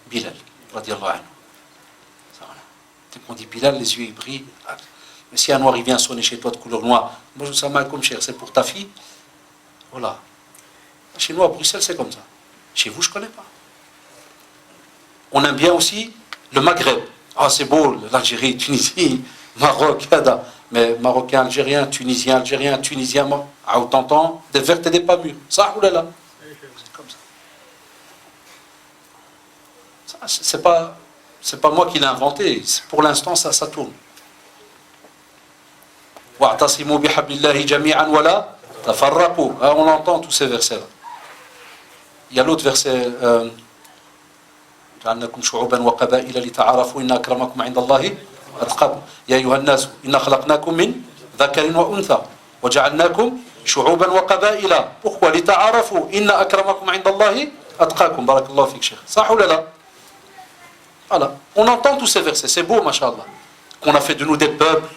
Bilal, radiallahu anhu. Dès qu'on dit Bilal, les yeux ils brillent. Mais si un noir il vient sonner chez toi de couleur noire, bonjour, salam alaikum cher, c'est pour ta fille? Voilà. Chez nous à Bruxelles c'est comme ça. Chez vous je ne connais pas. On aime bien aussi le Maghreb. Ah c'est beau, l'Algérie, Tunisie, Maroc, Kada. Mais Marocain, Algérien, Tunisien, Maroc. Ah autant temps, des vertes et des pas mûres. Ça ou là là. C'est comme ça. C'est pas moi qui l'ai inventé. Pour l'instant ça tourne. Wa'tasimu bihablillahi jami'an wa la tafarraqu. On entend tous ces versets-là. Il y a l'autre verset جعلناكم شعوبا وقبائل لتعارفوا إن أكرمكم عند الله أتقاكم يا أيها الناس إنا خلقناكم من ذكر وأنثى وجعلناكم شعوبا وقبائل pourquoi لتعارفوا إن أكرمكم عند الله أتقاكم بارك الله فيك شيخ صح ولا لا voilà on entend tous ces versets c'est beau machallah qu'on a fait de nous des peuples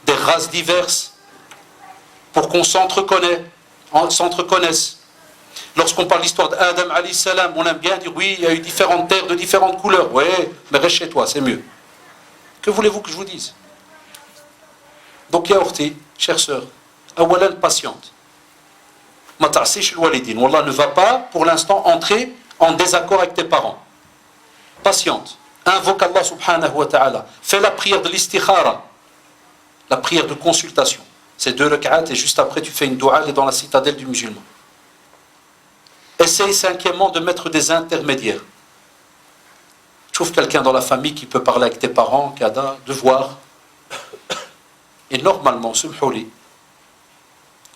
des races diverses pour qu'on s'entreconnaisse. Lorsqu'on parle de l'histoire d'Adam alayhi salam, on aime bien dire oui, il y a eu différentes terres de différentes couleurs. Oui, mais reste chez toi, c'est mieux. Que voulez-vous que je vous dise? Donc, ya Orti, chère sœur, awalan patiente. Ma ta'sish al-walidin. Wallah ne va pas, pour l'instant, entrer en désaccord avec tes parents. Patiente. Invoque Allah subhanahu wa ta'ala. Fais la prière de l'istikhara. La prière de consultation. C'est 2 rak'at et juste après tu fais une dua, elle est dans la citadelle du musulman. Essaye cinquièmement de mettre des intermédiaires. Trouve quelqu'un dans la famille qui peut parler avec tes parents, kada, de voir. Et normalement, subhouli,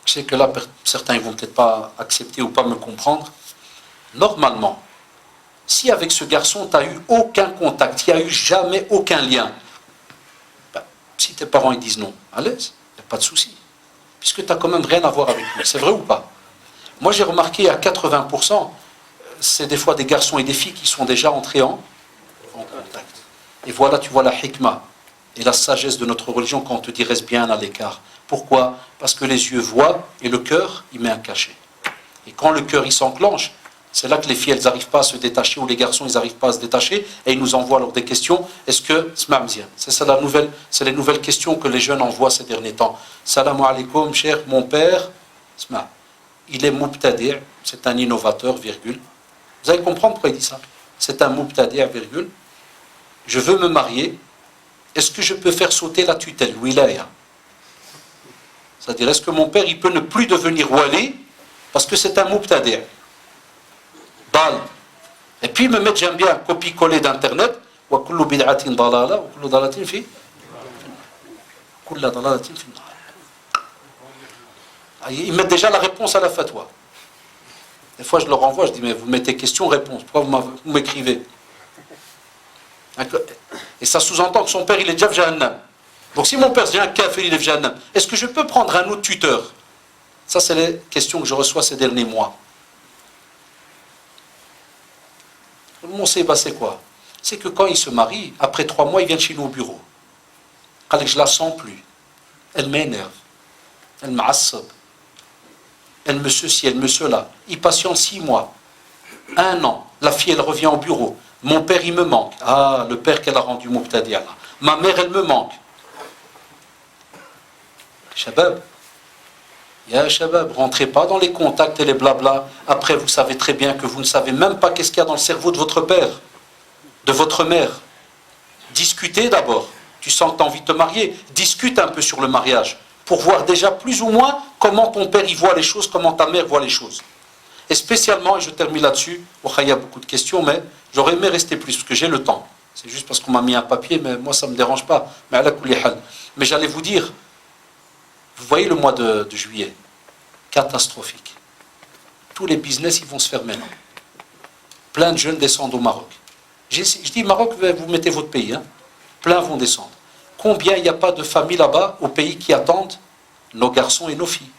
je sais que là certains ne vont peut-être pas accepter ou pas me comprendre. Normalement, si avec ce garçon tu n'as eu aucun contact, il n'y a eu jamais aucun lien, si tes parents ils disent non, à l'aise, il n'y a pas de souci. Puisque tu n'as quand même rien à voir avec lui. C'est vrai ou pas? Moi j'ai remarqué à 80%, c'est des fois des garçons et des filles qui sont déjà entrés en contact. Et voilà, tu vois la hikmah et la sagesse de notre religion quand on te dit reste bien à l'écart. Pourquoi? Parce que les yeux voient et le cœur, il met un cachet. Et quand le cœur il s'enclenche, c'est là que les filles elles n'arrivent pas à se détacher ou les garçons ils n'arrivent pas à se détacher et ils nous envoient alors des questions. Est-ce que c'est ça la nouvelle, c'est les nouvelles questions que les jeunes envoient ces derniers temps. Salam alaikum cher, mon père, il est mubtadi', c'est un innovateur, virgule. Vous allez comprendre pourquoi il dit ça. C'est un mubtadi', virgule. Je veux me marier. Est-ce que je peux faire sauter la tutelle, wilaya? C'est-à-dire, est-ce que mon père il peut ne plus devenir wali parce que c'est un mubtadi'? Et puis me mettre, j'aime bien, copier-coller d'internet. Wa kullu bid'atin dalala wa kullu dalalatin fi kullu dalalatin fi nar. Ils mettent déjà la réponse à la fatwa. Des fois je leur envoie, je dis mais vous mettez question réponse, pourquoi vous m'écrivez? Et ça sous-entend que son père il est déjà Jahannam. Donc si mon père c'est un kafir, il est Jahannam, est-ce que je peux prendre un autre tuteur? Ça c'est les questions que je reçois ces derniers mois. Mon séba c'est quoi? C'est que quand il se marie, après 3 mois, il vient chez nous au bureau. Quand je la sens plus, elle m'énerve, elle m'assab, elle me ceci, elle me cela. Il patiente 6 mois, 1 an. La fille, elle revient au bureau. Mon père, il me manque. Ah, le père qu'elle a rendu mubtadi'a. Ma mère, elle me manque. Shabab, ya shabab, rentrez pas dans les contacts et les blabla. Après, vous savez très bien que vous ne savez même pas qu'est-ce qu'il y a dans le cerveau de votre père, de votre mère. Discutez d'abord. Tu sens que tu as envie de te marier. Discute un peu sur le mariage pour voir déjà plus ou moins comment ton père y voit les choses, comment ta mère voit les choses. Et spécialement, et je termine là-dessus, il y a beaucoup de questions, mais j'aurais aimé rester plus parce que j'ai le temps. C'est juste parce qu'on m'a mis un papier, mais moi ça ne me dérange pas. Mais ala kulli hal. Mais j'allais vous dire, vous voyez le mois de juillet, catastrophique. Tous les business, ils vont se fermer maintenant. Plein de jeunes descendent au Maroc. Je dis Maroc, vous mettez votre pays. Hein. Plein vont descendre. Combien il n'y a pas de familles là-bas au pays qui attendent nos garçons et nos filles?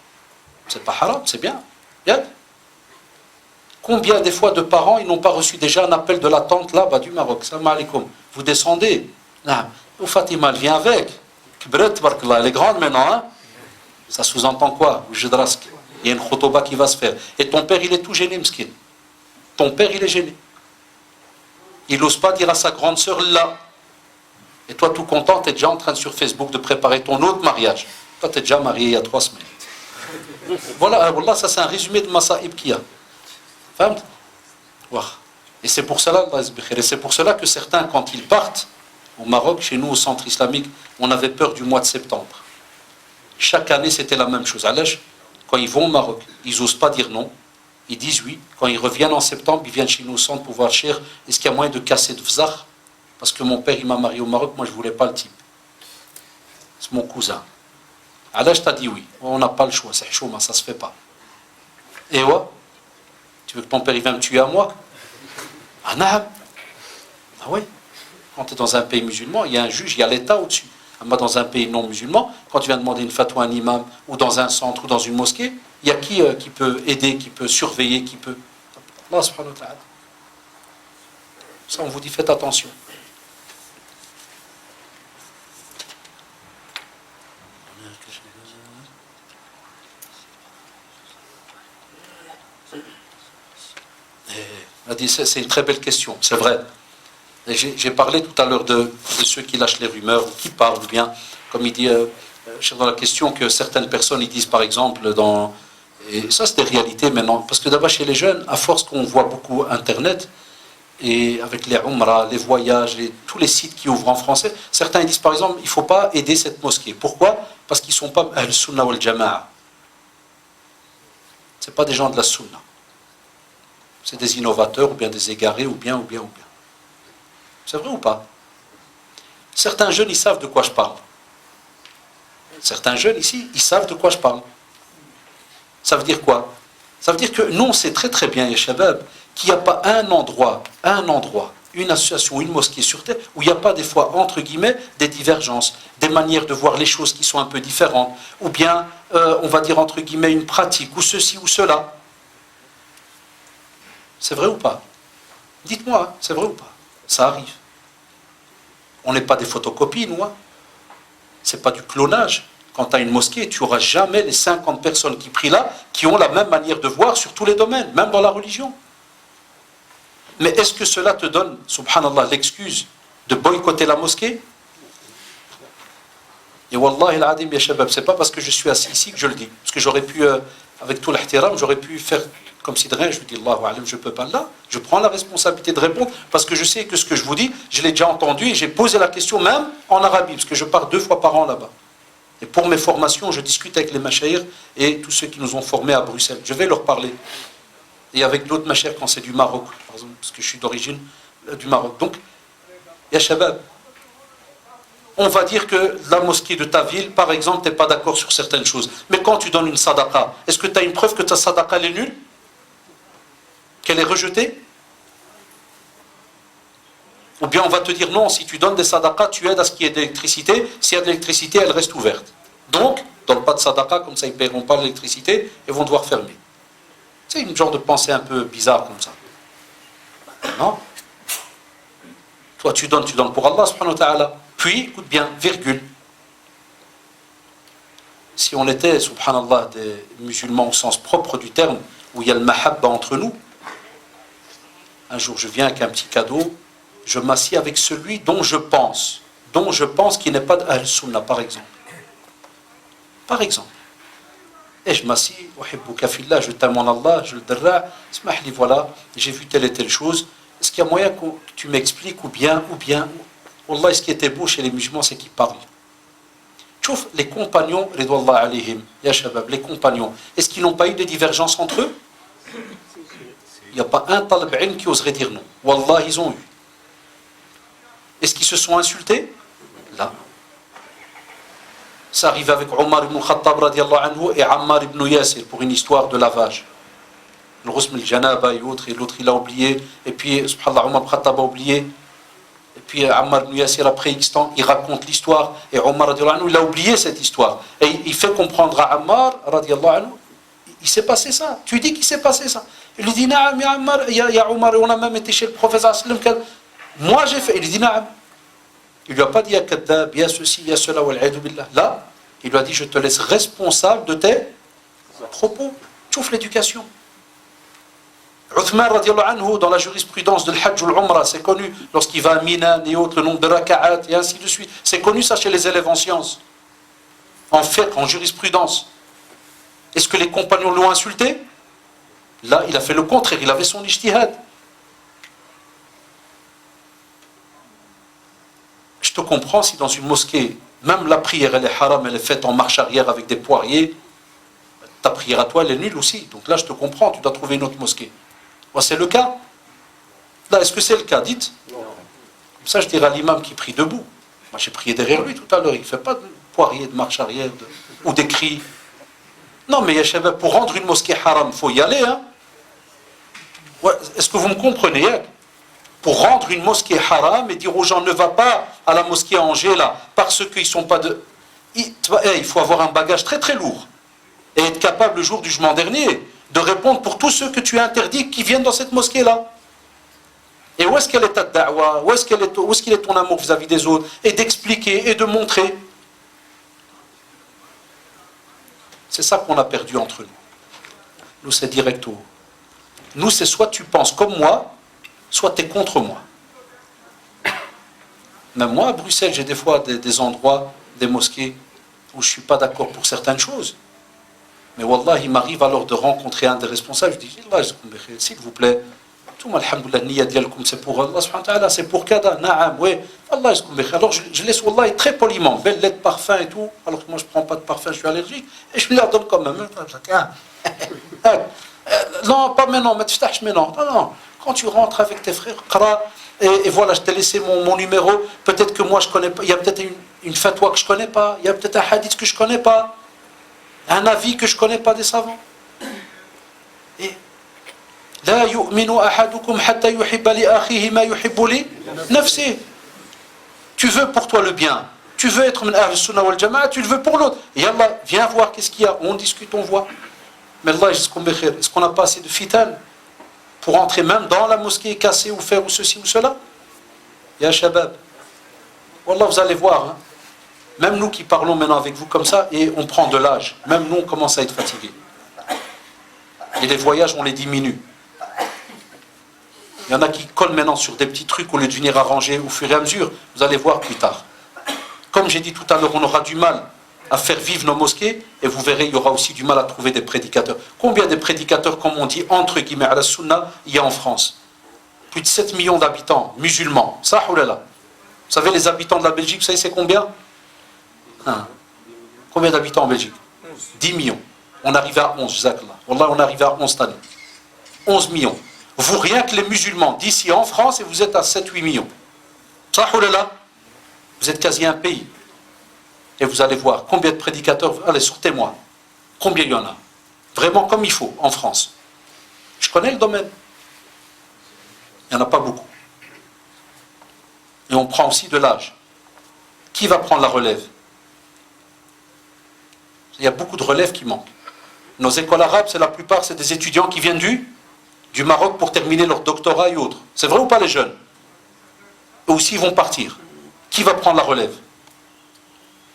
C'est pas haram, c'est bien. Bien. Combien des fois de parents, ils n'ont pas reçu déjà un appel de la tante là-bas du Maroc? Salam alaikum. Vous descendez. Ou Fatima, elle vient avec. Elle est grande maintenant. Hein? Ça sous-entend quoi? Il y a une khotoba qui va se faire. Et ton père, il est tout gêné, mskin. Ton père, il est gêné. Il n'ose pas dire à sa grande sœur là. Et toi, tout content, tu es déjà en train sur Facebook de préparer ton autre mariage. Toi, tu es déjà marié il y a 3 semaines. Voilà, ça c'est un résumé de Masa'ib qu'il y a. Et c'est pour cela, que certains, quand ils partent au Maroc, chez nous, au centre islamique, on avait peur du mois de septembre. Chaque année, c'était la même chose. Quand ils vont au Maroc, ils n'osent pas dire non. Ils disent oui. Quand ils reviennent en septembre, ils viennent chez nous au centre pour voir cher. Est-ce qu'il y a moyen de casser de vzar? Parce que mon père, il m'a marié au Maroc, moi, je ne voulais pas le type. C'est mon cousin. Je t'ai dit oui. On n'a pas le choix, c'est chaud, mais ça ne se fait pas. Et ouais, tu veux que ton père il vienne me tuer à moi? Ah oui. Quand tu es dans un pays musulman, il y a un juge, il y a l'État au-dessus. Dans un pays non musulman, quand tu viens demander une fatwa à un imam, ou dans un centre, ou dans une mosquée, il y a qui peut aider, qui peut surveiller, qui peut... Allah subhanahu wa ta'ala. Ça, on vous dit, faites attention. C'est une très belle question, c'est vrai. J'ai parlé tout à l'heure de ceux qui lâchent les rumeurs, ou qui parlent, ou bien, comme il dit dans la question, que certaines personnes ils disent par exemple, et ça c'est des réalités maintenant, parce que d'abord chez les jeunes, à force qu'on voit beaucoup Internet, et avec les umrah, les voyages, tous les sites qui ouvrent en français, certains ils disent par exemple, il ne faut pas aider cette mosquée. Pourquoi? Parce qu'ils ne sont pas al-sunnah wal-jama'a. Ce pas des gens de la sunna. C'est des innovateurs, ou bien des égarés, ou bien. C'est vrai ou pas? Certains jeunes, ils savent de quoi je parle. Certains jeunes ici, ils savent de quoi je parle. Ça veut dire quoi? Ça veut dire que nous, on sait très très bien, ya shabab, qu'il n'y a pas un endroit, une association, une mosquée sur terre, où il n'y a pas des fois, entre guillemets, des divergences, des manières de voir les choses qui sont un peu différentes, ou bien, on va dire entre guillemets, une pratique, ou ceci ou cela. C'est vrai ou pas? Dites-moi, c'est vrai ou pas? Ça arrive. On n'est pas des photocopies, nous. C'est pas du clonage. Quand tu as une mosquée, tu n'auras jamais les 50 personnes qui prient là, qui ont la même manière de voir sur tous les domaines, même dans la religion. Mais est-ce que cela te donne, subhanallah, l'excuse de boycotter la mosquée? Et wallahi al-adim ya shabab, c'est pas parce que je suis assis ici que je le dis. Parce que j'aurais pu, avec tout l'ihtiram, j'aurais pu faire comme si de rien, je vous dis Allahu alim, je ne peux pas là. Je prends la responsabilité de répondre parce que je sais que ce que je vous dis, je l'ai déjà entendu et j'ai posé la question même en Arabie, parce que je pars 2 fois par an là-bas. Et pour mes formations, je discute avec les mashayikh et tous ceux qui nous ont formés à Bruxelles. Je vais leur parler. Et avec d'autres mashayikh quand c'est du Maroc, par exemple, parce que je suis d'origine du Maroc. Donc, ya shabab, on va dire que la mosquée de ta ville, par exemple, tu n'es pas d'accord sur certaines choses. Mais quand tu donnes une sadaqa, est-ce que tu as une preuve que ta sadaqa elle est nulle? Qu'elle est rejetée? Ou bien on va te dire non, si tu donnes des sadaqas, tu aides à ce qu'il y ait de l'électricité. S'il y a de l'électricité, elle reste ouverte. Donc, donne pas de sadaqa, comme ça ils ne paieront pas l'électricité et vont devoir fermer. C'est une genre de pensée un peu bizarre comme ça. Non? Toi tu donnes pour Allah subhanahu wa ta'ala. Puis, écoute bien, virgule. Si on était, subhanallah, des musulmans au sens propre du terme, où il y a le mahabba entre nous, un jour je viens avec un petit cadeau, je m'assieds avec celui dont je pense qu'il n'est pas d'Ahl-Sunnah, par exemple. Par exemple. Et je m'assieds, je t'aime en Allah, je le dirai, voilà, j'ai vu telle et telle chose. Est-ce qu'il y a moyen que tu m'expliques ou bien, Wallah, ce qui était beau chez les musulmans, c'est qu'ils parlent. Chouf, les compagnons, ridwallah alayhim, ya shabab, les compagnons, est-ce qu'ils n'ont pas eu de divergences entre eux? Il n'y a pas un talib ilm qui oserait dire non. Wallah, ils ont eu. Est-ce qu'ils se sont insultés? Là. Ça arrive avec Omar ibn Khattab radiallahu anhu et Ammar ibn Yasir pour une histoire de lavage. Le Ghusl al-Janaba et l'autre il a oublié, et puis subhanallah Omar ibn Khattab a oublié, et puis Ammar ibn Yasir après X temps il raconte l'histoire, et Omar radiallahu anhu il a oublié cette histoire, et il fait comprendre à Ammar radiallahu anhu, il s'est passé ça, tu dis qu'il s'est passé ça. Il lui dit Naam ya Ammar, ya Omar, on a même été chez le prophète sallallahu alayhi wa sallam, moi j'ai fait, il lui dit Naam. Il ne lui a pas dit ya kaddab, ya ceci, ya cela, wal'aydu billah. Là, il lui a dit je te laisse responsable de tes propos. Tu ouvres l'éducation. Uthman radiallahu anhu, dans la jurisprudence de l'Hajj ou l'Umrah, c'est connu, lorsqu'il va à Minan et autres, le nombre de raka'at et ainsi de suite. C'est connu ça chez les élèves en sciences, en fiqh, en jurisprudence. Est-ce que les compagnons l'ont insulté? Là, il a fait le contraire, il avait son ijtihad. Je te comprends si dans une mosquée, même la prière, elle est haram, elle est faite en marche arrière avec des poiriers, ta prière à toi, elle est nulle aussi. Donc là, je te comprends, tu dois trouver une autre mosquée. Moi, c'est le cas. Là, est-ce que c'est le cas? Dites. Comme ça, je dirais à l'imam qui prie debout. Moi, j'ai prié derrière lui tout à l'heure. Il ne fait pas de poiriers, de marche arrière, ou des cris. Non, mais pour rendre une mosquée haram, il faut y aller. Hein. Ouais, est-ce que vous me comprenez? Pour rendre une mosquée haram et dire aux gens ne va pas à la mosquée à Angers là parce qu'ils sont pas de... Il faut avoir un bagage très très lourd et être capable le jour du jugement dernier de répondre pour tous ceux que tu as interdits qui viennent dans cette mosquée là. Et où est-ce qu'elle est ta da'wa? Où est-ce qu'il est ton amour vis-à-vis des autres? Et d'expliquer et de montrer. C'est ça qu'on a perdu entre nous. Nous c'est directo. Nous c'est soit tu penses comme moi, soit tu es contre moi. Même moi, à Bruxelles, j'ai des fois des endroits, des mosquées, où je ne suis pas d'accord pour certaines choses. Mais wallah, il m'arrive alors de rencontrer un des responsables, je dis, s'il vous plaît, tout alhamdoulilah, niya dialkoum, c'est pour Allah, subhanahu wa ta'ala, c'est pour kada, na'am, oui, Allah, alors je laisse wallah très poliment, belle lettre parfum et tout, alors que moi je ne prends pas de parfum, je suis allergique, et je lui leur donne quand même. Non, pas maintenant, mais maintenant. Non. Quand tu rentres avec tes frères, et voilà, je t'ai laissé mon numéro, peut-être que moi je connais pas, il y a peut-être une fatwa que je connais pas, il y a peut-être un hadith que je connais pas, un avis que je connais pas des savants. Et la yu'minu ahadukum hatta yuhibba li akhihi ma yuhibbu li nafsihi. Tu veux pour toi le bien, tu veux être min ahl sunnah wal jama'a, tu le veux pour l'autre. Et Allah, viens voir qu'est-ce qu'il y a, on discute, on voit. Mais Allah, est-ce qu'on n'a pas assez de fitan pour entrer même dans la mosquée, casser ou faire ou ceci ou cela? Ya shabab. Wallah, vous allez voir. Hein. Même nous qui parlons maintenant avec vous comme ça, et on prend de l'âge. Même nous, on commence à être fatigués. Et les voyages, on les diminue. Il y en a qui collent maintenant sur des petits trucs au lieu de venir arranger au fur et à mesure. Vous allez voir plus tard. Comme j'ai dit tout à l'heure, on aura du mal à faire vivre nos mosquées, et vous verrez, il y aura aussi du mal à trouver des prédicateurs. Combien de prédicateurs, comme on dit, entre guillemets, à la sunna, il y a en France? Plus de 7 millions d'habitants, musulmans. Ça, oulala. Vous savez, les habitants de la Belgique, vous savez, c'est combien? Combien d'habitants en Belgique? 10 millions. On arrive à 11, Jazakallah. Wallah, on arrive à 11 cette année. 11 millions. Vous, rien que les musulmans d'ici en France, et vous êtes à 7-8 millions. Ça, oulala. Vous êtes quasi un pays. Et vous allez voir combien de prédicateurs... Allez, sortez-moi. Combien il y en a? Vraiment comme il faut, en France. Je connais le domaine. Il n'y en a pas beaucoup. Et on prend aussi de l'âge. Qui va prendre la relève? Il y a beaucoup de relèves qui manquent. Nos écoles arabes, c'est la plupart, c'est des étudiants qui viennent du Maroc pour terminer leur doctorat et autres. C'est vrai ou pas, les jeunes? Eux aussi, ils vont partir. Qui va prendre la relève?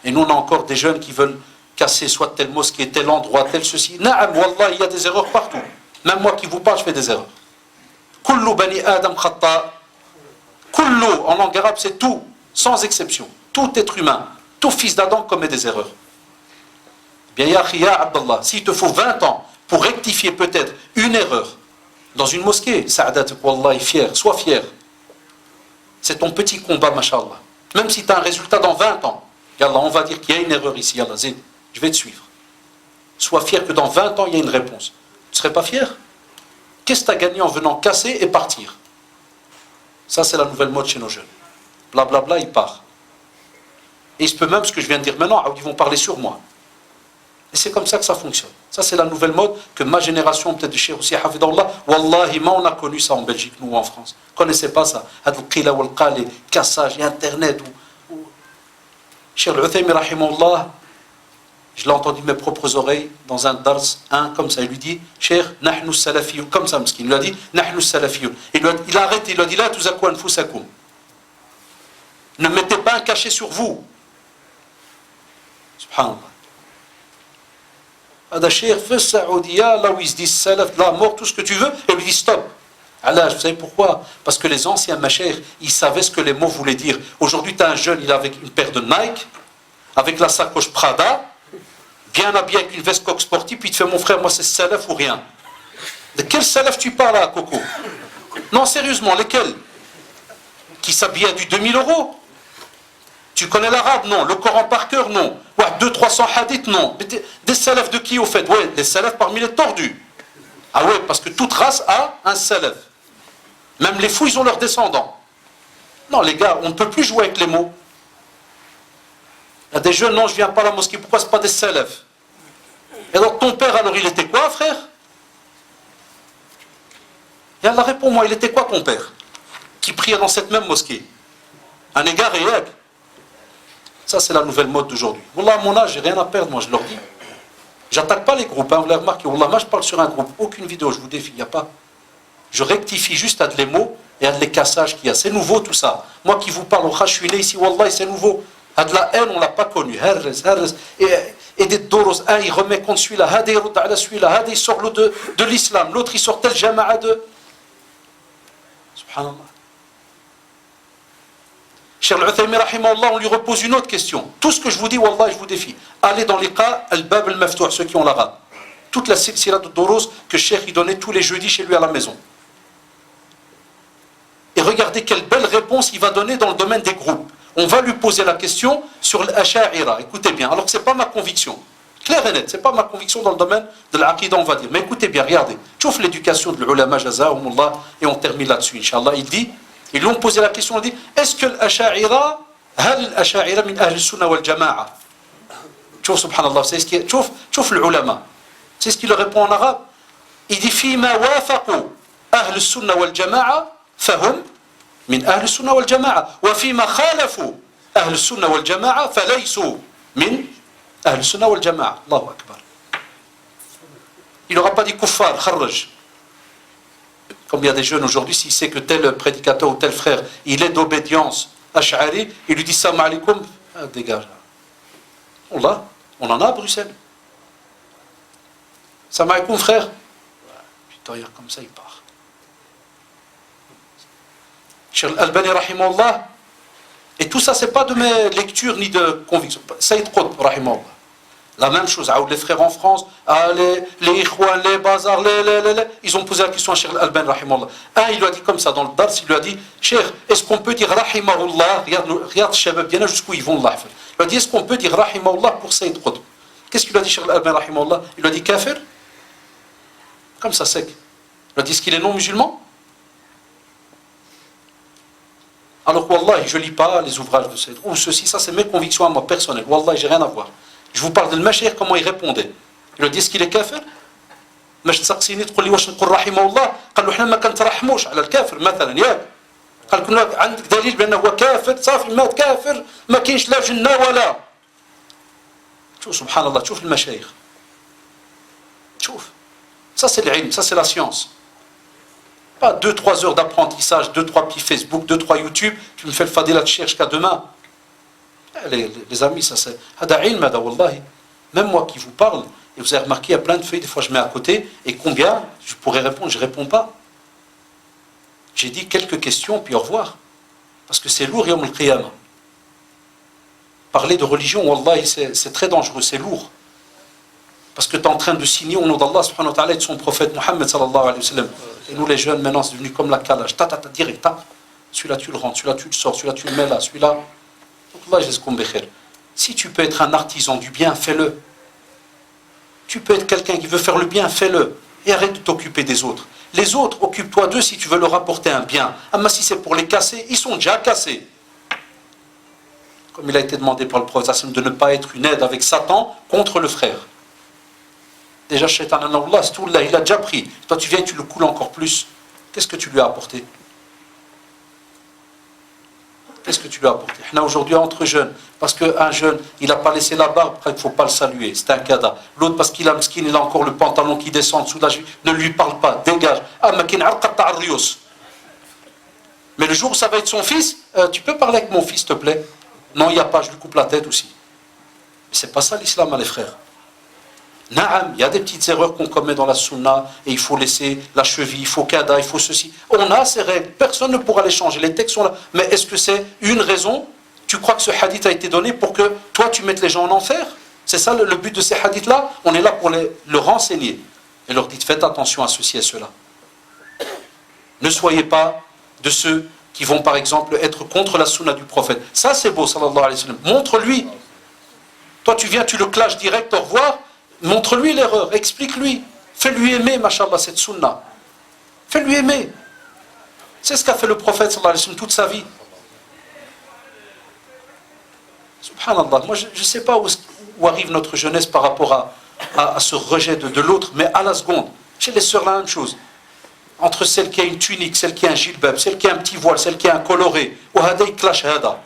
Et nous, on a encore des jeunes qui veulent casser soit telle mosquée, tel endroit, tel ceci. Na'am, wallah, il y a des erreurs partout. Même moi qui vous parle, je fais des erreurs. Kullu bani adam khata. Kullu, en langue arabe, c'est tout, sans exception. Tout être humain, tout fils d'Adam commet des erreurs. Bien, ya Abdallah, s'il te faut 20 ans pour rectifier peut-être une erreur dans une mosquée, Sa'adat, wallah, fier, sois fier. C'est ton petit combat, mashallah. Même si tu as un résultat dans 20 ans. Yallah, on va dire qu'il y a une erreur ici, Yallah, Zid, je vais te suivre. Sois fier que dans 20 ans, il y a une réponse. Tu ne serais pas fier? Qu'est-ce que tu as gagné en venant casser et partir? Ça, c'est la nouvelle mode chez nos jeunes. blablabla, il part. Et il se peut même, ce que je viens de dire maintenant, ils vont parler sur moi. Et c'est comme ça que ça fonctionne. Ça, c'est la nouvelle mode que ma génération, peut-être de Cheikh aussi, Hafidallah, Wallahi, on a connu ça en Belgique, nous en France. On ne connaissait pas ça. Hadl-Qila wal-Qali, cassage, et Internet. Cheikh Al-Uthaymi, rahimahullah, je l'ai entendu de mes propres oreilles dans un dars, comme ça. Il lui dit, Cheikh, nahnu salafiyoun, comme ça, il lui a dit, nahnu salafiyoun. Il a arrêté, il lui a dit, la tuzakou anfusakoum. Ne mettez pas un cachet sur vous. Subhanallah. هذا شيخ في السعودية là où ils se disent salaf, la mort, tout ce que tu veux, et lui dit stop. Allah, vous savez pourquoi? Parce que les anciens mashayikh, ils savaient ce que les mots voulaient dire. Aujourd'hui, tu as un jeune, il est avec une paire de Nike, avec la sacoche Prada, bien habillé avec une veste coque sportive, puis il te fait, mon frère, moi c'est salaf ou rien. De quel salaf tu parles là, Coco? Non, sérieusement, lesquels? Qui s'habillent à du 2000 €? Tu connais l'arabe? Non. Le Coran par cœur? Non. Ouais, 200-300 hadiths? Non. Mais des salafs de qui au fait? Ouais, les salafs parmi les tordus. Ah ouais, parce que toute race a un salaf. Même les fous, ils ont leurs descendants. Non, les gars, on ne peut plus jouer avec les mots. Il y a des jeunes, non, je ne viens pas à la mosquée. Pourquoi ce n'est pas des salafs? Et donc ton père, alors, il était quoi, frère? Et Allah, réponds-moi, il était quoi ton père? Qui priait dans cette même mosquée? Un égard et aigle. Ça, c'est la nouvelle mode d'aujourd'hui. Wallah, à mon âge, j'ai rien à perdre, moi, je leur dis. J'attaque pas les groupes, hein, vous l'avez remarqué. Wallah, moi, je parle sur un groupe. Aucune vidéo, je vous défie, il n'y a pas. Je rectifie juste à de les mots et à de les cassages qu'il y a. C'est nouveau, tout ça. Moi qui vous parle, je suis né ici, Wallah, c'est nouveau. À de la haine, on ne l'a pas connu. Et des doros, un, il remet contre celui-là. Hadi, il sort l'autre de l'islam. L'autre, il sort tel jama'a de... Subhanallah. Cheikh Al-Uthaymi, rahimahullah, on lui repose une autre question. Tout ce que je vous dis, wallah, je vous défie. Allez dans les cas, al-bab al-maftou', ceux qui ont l'arabe. Toute la silsila de Doros que Cheikh il donnait tous les jeudis chez lui à la maison. Et regardez quelle belle réponse il va donner dans le domaine des groupes. On va lui poser la question sur l'Asha'ira. Écoutez bien, alors que ce n'est pas ma conviction. Claire et net, ce n'est pas ma conviction dans le domaine de l'Aqida, on va dire. Mais écoutez bien, regardez. Chouf l'éducation de l'ulama, jazaahumullah, et on termine là-dessus, Inch'Allah. Il dit, ils lui ont posé la question, il dit, est-ce que l'Asha'ira, hal l'Asha'ira min ahl sunnah wal jama'a? Chouf, subhanallah, c'est ce qui est, chouf l'ulama. C'est ce qu'il leur répond en arabe. Il dit, fima wafaqu ahl sunnah wal jama'a, fahum min ahl sunnah wal jama'a. Wa fima khalafu ahl sunnah wal jama'a, falaysu min ahl sunnah wal jama'a. Allahu akbar. Il n'aura pas dit kuffar, kharraj. Comme il y a des jeunes aujourd'hui, s'il sait que tel prédicateur ou tel frère, il est d'obédience ash'ari, il lui dit salam alaikum, dégage. On en a à Bruxelles. Salam alaikum, frère. Putain, regarde comme ça, il part. Cheikh Al-Albani, rahimahullah. Et tout ça, c'est pas de mes lectures ni de convictions. Saïd Qutb, rahimahullah. La même chose, les frères en France, les ikhwan, les bazars, ils ont posé la question à Cheikh Al-Albani, rahimahullah. Un, il lui a dit comme ça, dans le dars, il lui a dit, Cheikh, est-ce qu'on peut dire rahimahullah, regarde Shabab, bien jusqu'où ils vont, Allah. Il lui a dit, est-ce qu'on peut dire rahimahullah pour Saïd Qutb? Qu'est-ce qu'il a dit, Cheikh Al-Albani, rahimahullah? Il lui a dit kafir? Comme ça, sec. Il lui a dit, est-ce qu'il est non musulman? Alors, wallah, je ne lis pas les ouvrages de Saïd, ou ceci, ça c'est mes convictions à moi personnelles. Wallah, j'ai rien à voir. Je vous parle de l'Mashayikh, comment il répondait. Il lui dit, est-ce qu'il est kafir? مش تسقسيني تقول لي واش نقول رحمه الله قال له احنا ما كنترحموش على الكافر مثلا ياك قال كنا عندك دليل بانه هو كافر صافي مات كافر ما كاينش لا جنه ولا شوف سبحان الله شوف المشايخ شوف ça c'est l'ilm ça c'est la science pas 2-3 heures d'apprentissage 2-3 petits Facebook 2-3 YouTube tu me fais le fadila de cherche jusqu'à demain les amis ça c'est هذا علم هذا والله même moi qui vous parle. Et vous avez remarqué, il y a plein de feuilles, des fois je mets à côté, et combien je pourrais répondre, je ne réponds pas. J'ai dit quelques questions, puis au revoir. Parce que c'est lourd, Yawm al-Qiyamah. Parler de religion, Wallah, c'est très dangereux, c'est lourd. Parce que tu es en train de signer au nom d'Allah, subhanahu wa ta'ala, et de son prophète Mohammed, sallallahu alayhi wa sallam. Et nous les jeunes, maintenant, c'est devenu comme la calage. Direct, celui-là tu le rentres, celui-là tu le sors, celui-là tu le mets là, celui-là. Donc Allah, si tu peux être un artisan du bien, fais-le. Tu peux être quelqu'un qui veut faire le bien, fais-le. Et arrête de t'occuper des autres. Les autres, occupe-toi d'eux si tu veux leur apporter un bien. Ah, mais si c'est pour les casser, ils sont déjà cassés. comme il a été demandé par le prophète, de ne pas être une aide avec Satan contre le frère. Déjà, Shaitan, il a déjà pris. Toi, tu viens et tu le coules encore plus. Qu'est-ce que tu lui as apporté? Qu'est-ce que tu lui as apporté? Aujourd'hui, entre jeunes, parce qu'un jeune, il n'a pas laissé la barbe, il ne faut pas le saluer, c'est un cadeau. L'autre, parce qu'il a mskin, il a encore le pantalon qui descend sous la cheville, ne lui parle pas, dégage. Mais le jour où ça va être son fils, tu peux parler avec mon fils, s'il te plaît? Non, il n'y a pas, je lui coupe la tête aussi. Mais c'est pas ça l'islam, les frères. Naam, il y a des petites erreurs qu'on commet dans la sunna, et il faut laisser la cheville, il faut kada, il faut ceci. On a ces règles, personne ne pourra les changer, les textes sont là. Mais est-ce que c'est une raison? Tu crois que ce hadith a été donné pour que toi tu mettes les gens en enfer? C'est ça le but de ces hadiths-là? On est là pour le renseigner. Et leur dites, faites attention à ceci et cela. Ne soyez pas de ceux qui vont par exemple être contre la sunna du prophète. Ça c'est beau, sallallahu alayhi wa sallam. Montre-lui. Toi tu viens, tu le clashes direct, au revoir. Montre-lui l'erreur, explique-lui. Fais-lui aimer, mashallah, cette sunna. Fais-lui aimer. C'est ce qu'a fait le prophète sallallahu alayhi wa sallam toute sa vie. Subhanallah, moi je ne sais pas où arrive notre jeunesse par rapport à ce rejet de l'autre, mais à la seconde. Chez les sœurs, la même chose. Entre celle qui a une tunique, celle qui a un jilbab, celle qui a un petit voile, celle qui a un coloré, ou hada il clash hada.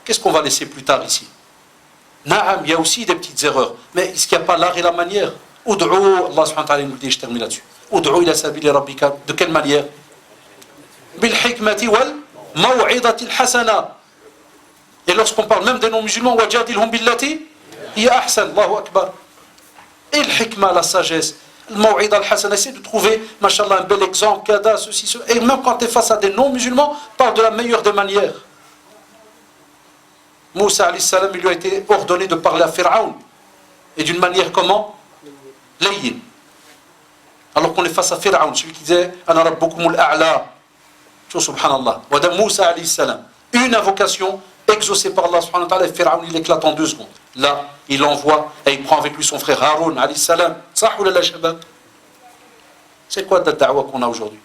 Qu'est-ce qu'on va laisser plus tard ici? Naam, il y a aussi des petites erreurs. Mais est-ce qu'il n'y a pas l'art et la manière? Ud'u, Allah subhanahu wa ta'ala nous dit, je termine là-dessus. Ud'u ila sabili rabbika. De quelle manière? Bil hikmati wal maw'idati al-hasana. Et lorsqu'on parle même des non-musulmans, wajadilhum billati hiya ahsan. Allahu akbar. Et le hikma, la sagesse, le maw'ida al-hasana, essaie de trouver, mashallah, un bel exemple, kada, ceci, cela. Et même quand tu es face à des non-musulmans, parle de la meilleure des manières. Moussa alayhi salam, il lui a été ordonné de parler à Pharaon. Et d'une manière comment? Layyin. Alors qu'on est face à Pharaon, celui qui disait Ana rabbukumul a'la. Subhanallah. Wa de Moussa alayhi salam. Une invocation exaucée par Allah subhanahu wa ta'ala, et Pharaon il éclate en 2 secondes. Là, il envoie et il prend avec lui son frère Haroun alayhi salam. Sah ou la shabab? C'est quoi la da'wa qu'on a aujourd'hui?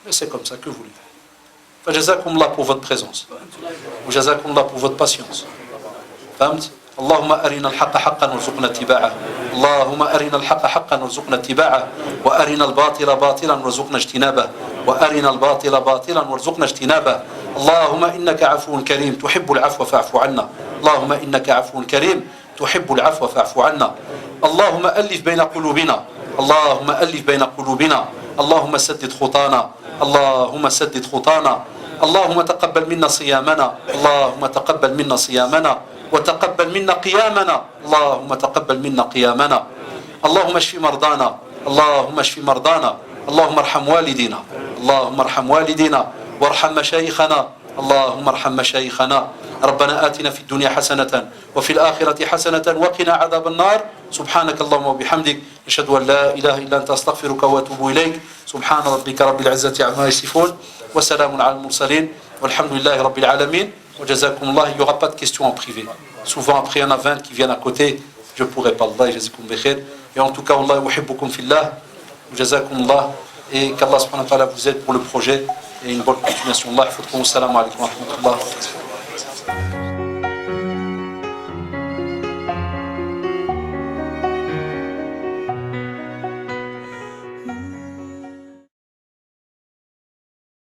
Mais c'est comme ça, que vous voulez. فجزاكم الله pour votre présence وجزاكم الله pour votre patience. فهمت؟ اللهم أرنا الحق حقا وارزقنا اتباعه. اللهم أرنا الحق حقا وارزقنا اتباعه وأرنا الباطل باطلا وارزقنا اجتنابه وأرنا الباطل باطلا وارزقنا اجتنابه. اللهم إنك عفو كريم تحب العفو فاعف عنا. اللهم إنك عفو كريم تحب العفو فاعف عنا. اللهم ألف بين قلوبنا. اللهم ألف بين قلوبنا. اللهم سدد خطانا. اللهم سدد خطانا. اللهم تقبل منا صيامنا. اللهم تقبل منا صيامنا وتقبل منا قيامنا. اللهم تقبل منا قيامنا. اللهم اشف مرضانا. اللهم اشف مرضانا. اللهم ارحم والدينا. اللهم ارحم والدينا وارحم مشايخنا. اللهم ارحم مشايخنا. ربنا آتنا في الدنيا حسنة وفي الآخرة حسنة وقنا عذاب النار. سبحانك اللهم وبحمدك نشهد أن لا إله إلا أنت أستغفرك وأتوب إليك. سبحان ربك رب العزة عما يصفون وسلام على المرسلين والحمد لله رب العالمين وجزاكم الله. Il n'y aura pas de questions en privé. Souvent après il y en a 20 qui viennent à côté. Je ne pourrai pas. Allah يجزيكم بخير. Et en tout cas Allah يحبكم في الله وجزاكم الله. Et qu'Allah subhanahu wa ta'ala vous aide pour le projet et une bonne continuation. Allah يحفظكم. Assalamu alaikum wa rahmatullah.